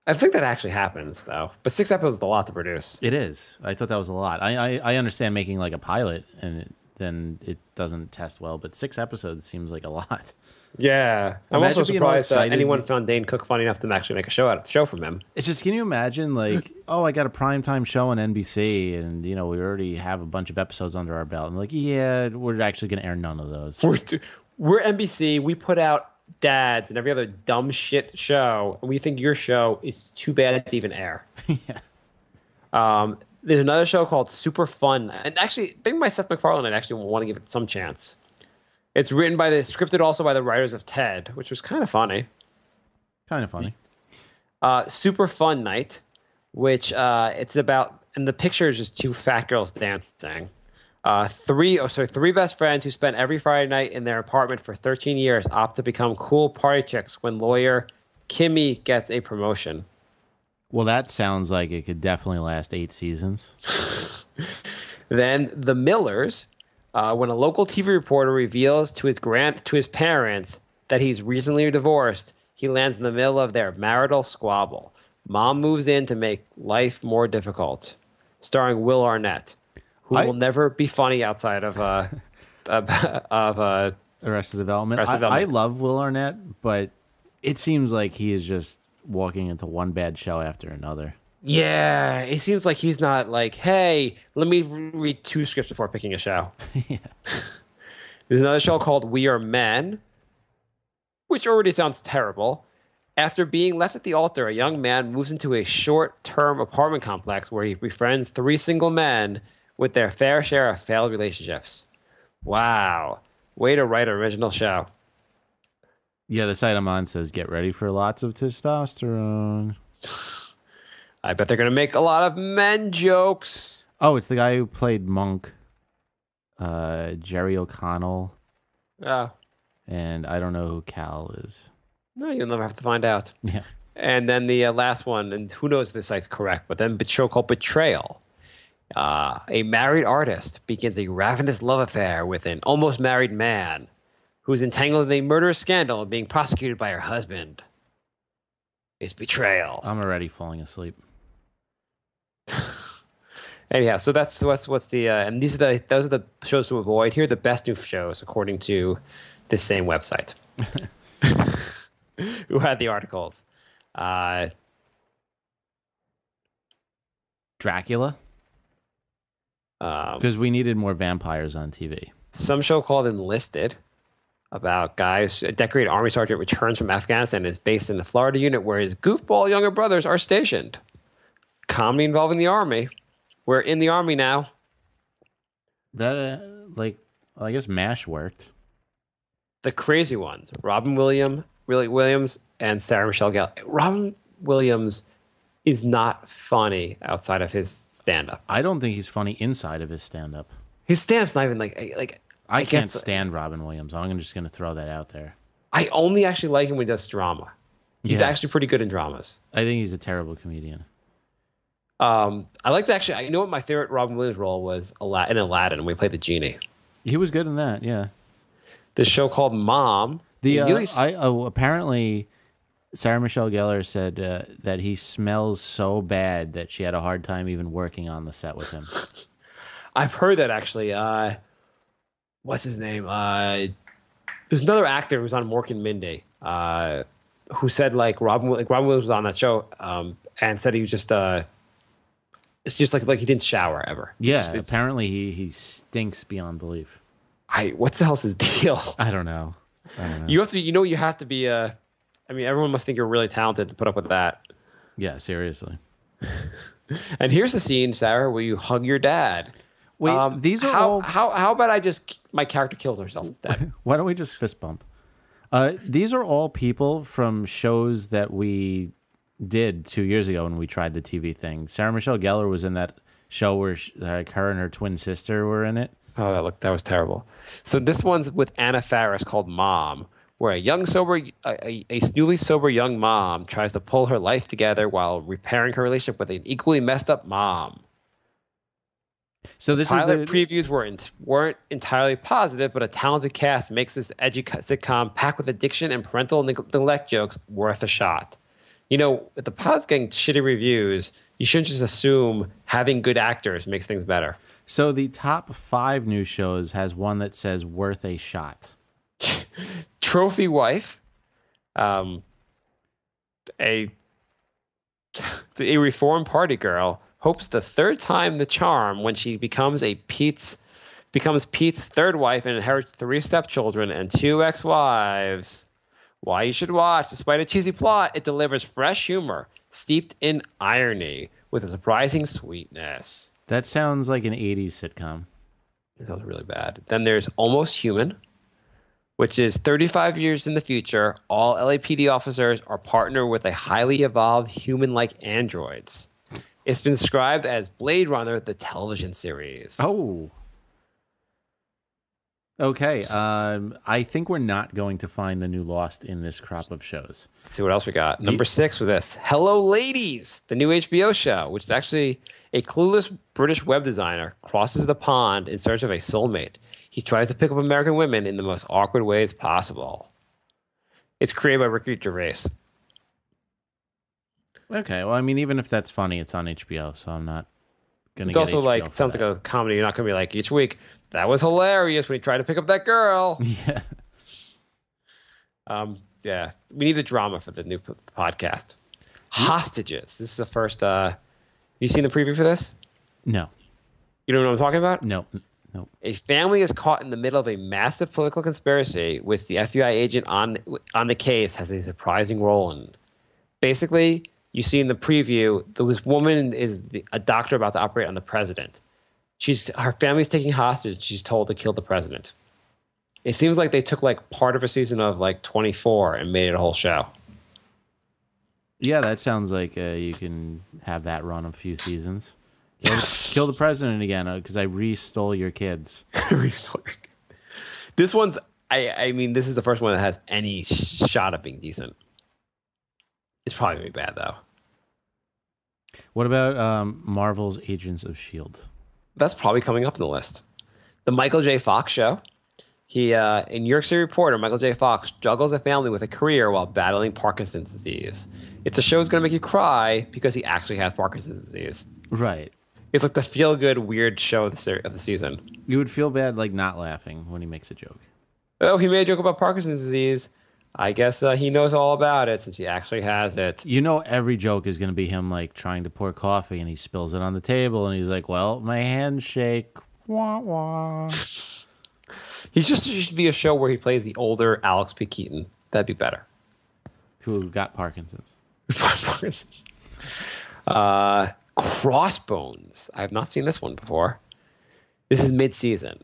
S4: I think that actually happens though. But 6 episodes is a lot to produce.
S3: It is. I thought that was a lot. I understand making like a pilot and then it doesn't test well, but 6 episodes seems like a lot.
S4: Yeah, I'm
S3: Imagine
S4: also
S3: being all
S4: surprised that
S3: excited.
S4: anyone found Dane Cook funny enough to actually make a show from him.
S3: It's just, can you imagine like, oh, I got a primetime show on NBC and, we already have a bunch of episodes under our belt. And like, yeah, we're actually going to air none of those.
S4: We're NBC. We put out Dads and every other dumb shit show, and we think your show is too bad to even air.
S3: Yeah.
S4: There's another show called Super Fun, and actually, I think by Seth MacFarlane, I actually want to give it some chance. It's scripted also by the writers of Ted, which was kind of funny.
S3: Kind of funny.
S4: Super Fun Night, which it's about, and the picture is just two fat girls dancing. Three best friends who spent every Friday night in their apartment for 13 years opt to become cool party chicks when lawyer Kimmy gets a promotion.
S3: Well, that sounds like it could definitely last 8 seasons.
S4: Then The Millers, when a local TV reporter reveals to his parents that he's recently divorced, he lands in the middle of their marital squabble. Mom moves in to make life more difficult. Starring Will Arnett, who will never be funny outside of
S3: Arrested Development.
S4: Arrested Development.
S3: I love Will Arnett, but it seems like he is just walking into one bad show after another.
S4: Yeah, it seems like he's not like, hey, let me read 2 scripts before picking a show.
S3: Yeah.
S4: There's another show called We Are Men, which already sounds terrible. After being left at the altar, a young man moves into a short-term apartment complex where he befriends 3 single men with their fair share of failed relationships. Wow. Way to write an original show.
S3: Yeah, the site I'm on says, get ready for lots of testosterone.
S4: I bet they're going to make a lot of men jokes.
S3: Oh, it's the guy who played Monk, Jerry O'Connell,
S4: Oh,
S3: and I don't know who Cal is.
S4: no, you'll never have to find out.
S3: Yeah.
S4: And then the last one, and who knows if this site's correct, but then a show called Betrayal. A married artist begins a ravenous love affair with an almost married man who's entangled in a murderous scandal and being prosecuted by her husband. It's betrayal.
S3: I'm already falling asleep.
S4: Anyhow, so that's what's the and those are the shows to avoid. Here are the best new shows according to this same website. Who had the articles?
S3: Dracula? Because we needed more vampires on TV.
S4: Some show called Enlisted about guys. A decorated army sergeant returns from Afghanistan and is based in the Florida unit where his goofball younger brothers are stationed. Comedy involving the army. We're in the army now.
S3: That, I guess MASH worked.
S4: The crazy ones. Robin Williams and Sarah Michelle Gellar. Robin Williams is not funny outside of his stand-up.
S3: I don't think he's funny inside of his stand-up.
S4: His stand-up's not even like
S3: I can't
S4: guess,
S3: stand Robin Williams. I'm just going to throw that out there.
S4: I only actually like him when he does drama. He's actually pretty good in dramas.
S3: I think he's a terrible comedian.
S4: I like to actually. You know what my favorite Robin Williams role was? In Aladdin, when we played the genie.
S3: He was good in that, yeah.
S4: This show called Mom.
S3: Apparently, Sarah Michelle Gellar said that he smells so bad that she had a hard time even working on the set with him.
S4: I've heard that actually. What's his name? There's another actor who was on Mork and Mindy who said Robin Williams was on that show and said he was just it's just like he didn't shower ever.
S3: Yeah, apparently he stinks beyond belief.
S4: What the hell's his deal?
S3: I don't know.
S4: You have to you have to be I mean, everyone must think you're really talented to put up with that.
S3: Yeah, seriously.
S4: And here's the scene, Sarah, where you hug your dad.
S3: Wait, these are
S4: how about my character kills herself instead?
S3: Why don't we just fist bump? These are all people from shows that we did 2 years ago when we tried the TV thing. Sarah Michelle Gellar was in that show where her and her twin sister were in it.
S4: Oh, that was terrible. So this one's with Anna Faris called Mom, where a newly sober young mom tries to pull her life together while repairing her relationship with an equally messed up mom.
S3: So this
S4: pilot previews weren't entirely positive, but a talented cast makes this edgy sitcom packed with addiction and parental neglect jokes worth a shot. You know, if the pod's getting shitty reviews, you shouldn't just assume having good actors makes things better.
S3: So the top 5 new shows has one that says worth a shot.
S4: Trophy Wife, a reformed party girl hopes the third time the charm when she becomes Pete's third wife and inherits 3 stepchildren and 2 ex-wives. Why you should watch. Despite a cheesy plot, it delivers fresh humor steeped in irony with a surprising sweetness.
S3: That sounds like an 80s sitcom.
S4: It sounds really bad. Then there's Almost Human, which is 35 years in the future. All LAPD officers are partnered with a highly evolved human-like androids. It's been described as Blade Runner, the television series.
S3: Oh. Okay. I think we're not going to find the new Lost in this crop of shows.
S4: Let's see what else we got. Number 6 with this. Hello, Ladies, the new HBO show, which is actually a clueless British web designer crosses the pond in search of a soulmate. He tries to pick up American women in the most awkward ways possible. It's created by Ricky Gervais.
S3: Okay. Well, I mean, even if that's funny, it's on HBO, so I'm not going to
S4: It's also like, it sounds like a comedy. You're not going to be like, each week, that was hilarious when he tried to pick up that girl.
S3: Yeah.
S4: Yeah. We need the drama for the new podcast. Hostages. This is the first. Have you seen the preview for this?
S3: No.
S4: You don't know what I'm talking about?
S3: No.
S4: A family is caught in the middle of a massive political conspiracy, which the FBI agent on the case has a surprising role in. Basically, you see in the preview, this woman is a doctor about to operate on the president. Her family's taking hostage. She's told to kill the president. It seems like they took like part of a season of like 24 and made it a whole show.
S3: Yeah, that sounds like you can have that run a few seasons. Kill the president again because I re-stole your kids.
S4: This one's, I mean, this is the first one that has any shot of being decent. It's probably going to be bad, though.
S3: What about Marvel's Agents of S.H.I.E.L.D.?
S4: That's probably coming up in the list. The Michael J. Fox show. He, in New York City reporter, Michael J. Fox juggles a family with a career while battling Parkinson's disease. It's a show that's going to make you cry because he actually has Parkinson's disease.
S3: Right.
S4: It's like the feel-good, weird show of the season.
S3: You would feel bad like not laughing when he makes a joke.
S4: Oh, he made a joke about Parkinson's disease. I guess he knows all about it since he actually has it.
S3: You know, every joke is going to be him like trying to pour coffee and he spills it on the table and he's like, well, my hands shake. Wah, wah.
S4: He should be a show where he plays the older Alex P. Keaton. That'd be better.
S3: Who got Parkinson's.
S4: Crossbones. I have not seen this one before. This is mid-season.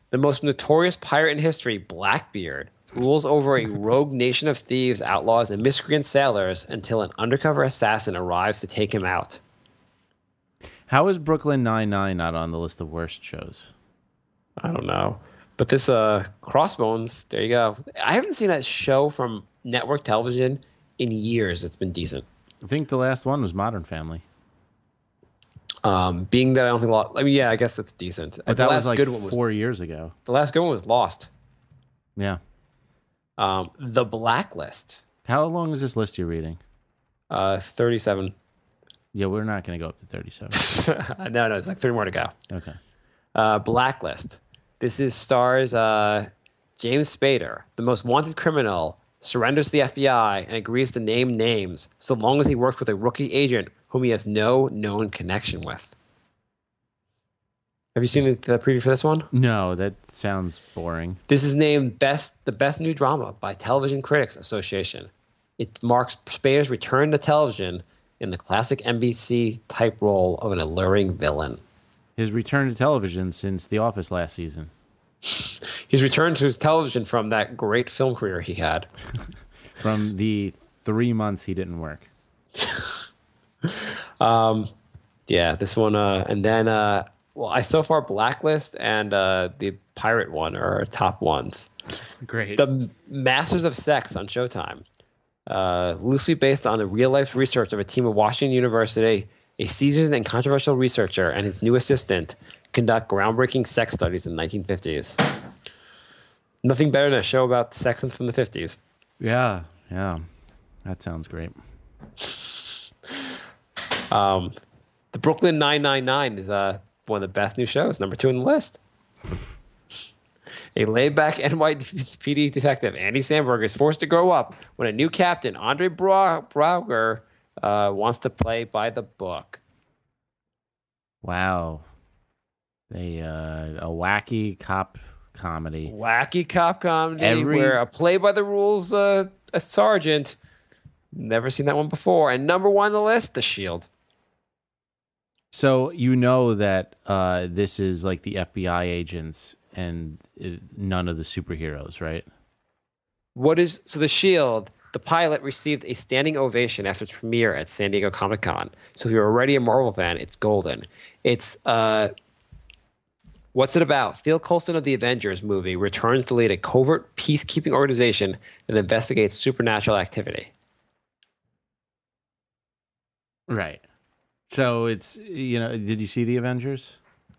S4: The most notorious pirate in history, Blackbeard, rules over a rogue nation of thieves, outlaws, and miscreant sailors until an undercover assassin arrives to take him out.
S3: How is Brooklyn Nine-Nine not on the list of worst shows?
S4: I don't know. But this Crossbones, there you go. I haven't seen that show from network television in years. It's been decent.
S3: I think the last one was Modern Family.
S4: Being that I don't think I mean, yeah, I guess that's decent.
S3: But that was like 4 years ago.
S4: The last good one was Lost.
S3: Yeah.
S4: The Blacklist.
S3: How long is this list you're reading?
S4: 37.
S3: Yeah, we're not going to go up to 37.
S4: No, it's like 3 more to go.
S3: Okay.
S4: Blacklist. This stars James Spader, the most wanted criminal, surrenders to the FBI and agrees to name names so long as he works with a rookie agent whom he has no known connection with. Have you seen the preview for this one?
S3: No, that sounds boring.
S4: This is named the best new drama by Television Critics Association. It marks Spader's return to television in the classic NBC type role of an alluring villain.
S3: His return to television since The Office last season.
S4: He's returned to his television from that great film career he had.
S3: From the 3 months he didn't work.
S4: Yeah, this one, and then, so far Blacklist and the Pirate one are our top ones.
S3: Great.
S4: The Masters of Sex on Showtime. Loosely based on the real-life research of a team at Washington University, a seasoned and controversial researcher and his new assistant conduct groundbreaking sex studies in the 1950s. Nothing better than a show about sex from the 50s.
S3: Yeah. That sounds great.
S4: The Brooklyn 999 is one of the best new shows, number 2 on the list. A laid-back NYPD detective, Andy Samberg, is forced to grow up when a new captain, Andre Brauger, wants to play by the book.
S3: Wow. A wacky cop comedy.
S4: Wacky cop comedy where a play-by-the-rules a sergeant. Never seen that one before. And number 1 on the list, The Shield.
S3: So you know that this is like the FBI agents and none of the superheroes, right?
S4: So The Shield, the pilot received a standing ovation after its premiere at San Diego Comic-Con. So if you're already a Marvel fan, it's golden. It's what's it about? Phil Coulson of the Avengers movie returns to lead a covert peacekeeping organization that investigates supernatural activity.
S3: Right. So it's, did you see the Avengers?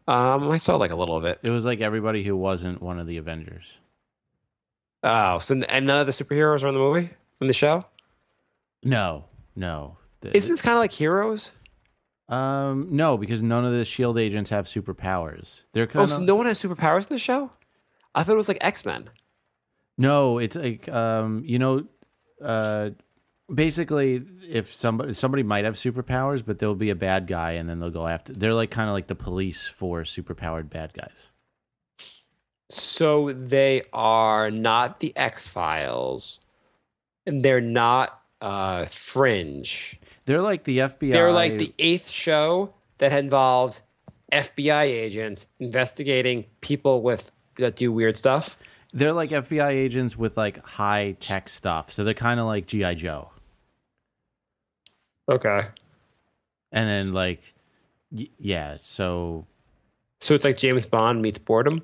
S4: I saw like a little of it.
S3: It was like everybody who wasn't one of the Avengers.
S4: Oh, so and none of the superheroes are in the movie, in the show?
S3: No.
S4: Isn't this kind of like Heroes?
S3: No, because none of the Shield agents have superpowers. They're kind of.
S4: So no one has superpowers in the show? I thought it was like X-Men.
S3: No, it's like basically, if somebody might have superpowers, but they'll be a bad guy, and then they'll go after. They're like kind of like the police for superpowered bad guys.
S4: So they are not the X-Files, and they're not Fringe.
S3: They're like the FBI.
S4: They're like the 8th show that involves FBI agents investigating people that do weird stuff.
S3: They're like FBI agents with like high tech stuff. So they're kind of like G.I. Joe.
S4: Okay.
S3: And then like, yeah, so
S4: it's like James Bond meets boredom?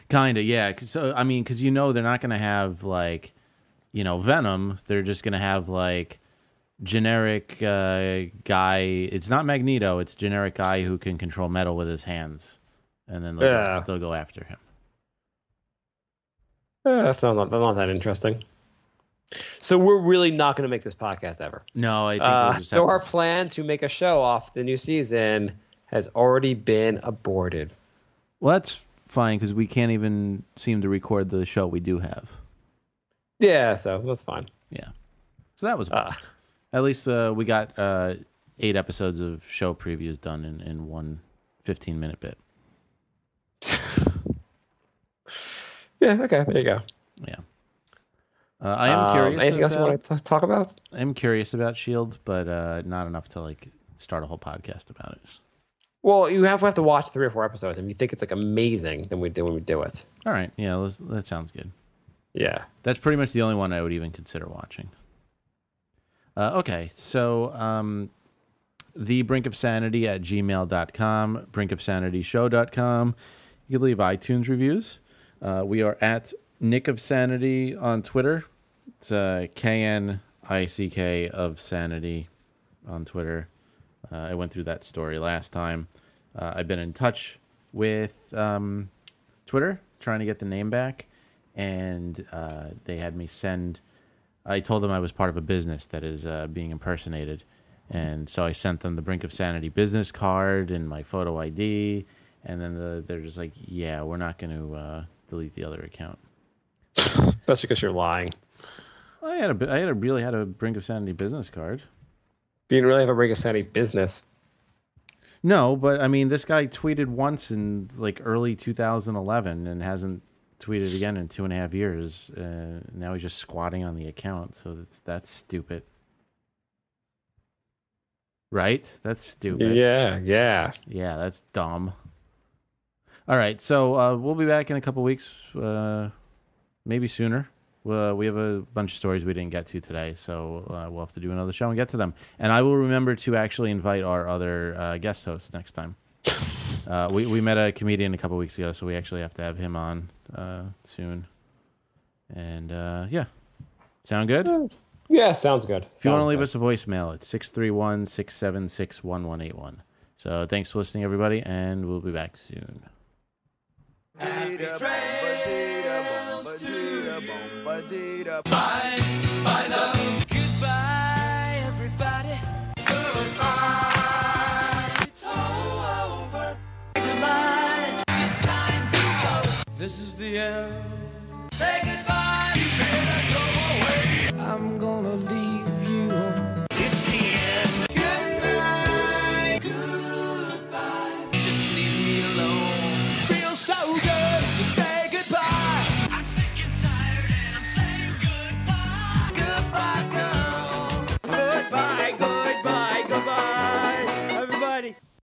S3: Kind of, yeah. So, I mean, because they're not going to have like, Venom. They're just going to have like generic guy. It's not Magneto. It's generic guy who can control metal with his hands. And then they'll go after him.
S4: That's not that interesting. So we're really not going to make this podcast ever.
S3: No, I think
S4: so our plan to make a show off the new season has already been aborted.
S3: Well, that's fine because we can't even seem to record the show we do have.
S4: Yeah, so that's fine.
S3: Yeah. So that was at least we got 8 episodes of show previews done in one 15-minute bit.
S4: Yeah, okay, there you go.
S3: Yeah. I am curious.
S4: Anything else you want to talk about?
S3: I'm curious about S.H.I.E.L.D., but not enough to like start a whole podcast about it.
S4: Well, you have to watch 3 or 4 episodes. And if you think it's like amazing, then we do when we do it.
S3: All right. Yeah, that sounds good.
S4: Yeah.
S3: That's pretty much the only one I would even consider watching. Okay, so the Brink of Sanity at gmail.com, brinkofsanityshow.com. You can leave iTunes reviews. We are at Nick of Sanity on Twitter. It's KNICK of Sanity on Twitter. I went through that story last time. I've been in touch with Twitter, trying to get the name back, and they had me send. I told them I was part of a business that is being impersonated, and so I sent them the Brink of Sanity business card and my photo ID, and then they're just like, "Yeah, we're not going to delete the other account."
S4: That's because you're lying.
S3: I really had a Brink of Sanity business card.
S4: You didn't really have a Brink of Sanity business.
S3: No, but I mean, this guy tweeted once in like early 2011 and hasn't tweeted again in 2.5 years. Now he's just squatting on the account, so that's stupid. Right? That's stupid.
S4: Yeah.
S3: Yeah, that's dumb. All right, so we'll be back in a couple weeks, maybe sooner. We have a bunch of stories we didn't get to today, so we'll have to do another show and get to them. And I will remember to actually invite our other guest host next time. We met a comedian a couple weeks ago, so we actually have to have him on soon. And yeah, sound good?
S4: Yeah, sounds good.
S3: If you want to leave us a voicemail, it's 631-676-1181. So thanks for listening, everybody, and we'll be back soon.
S1: Bye,
S2: Bye, love. Goodbye,
S1: goes by.
S2: It's all over. Goodbye. It's time to go. This is the end. Say goodbye.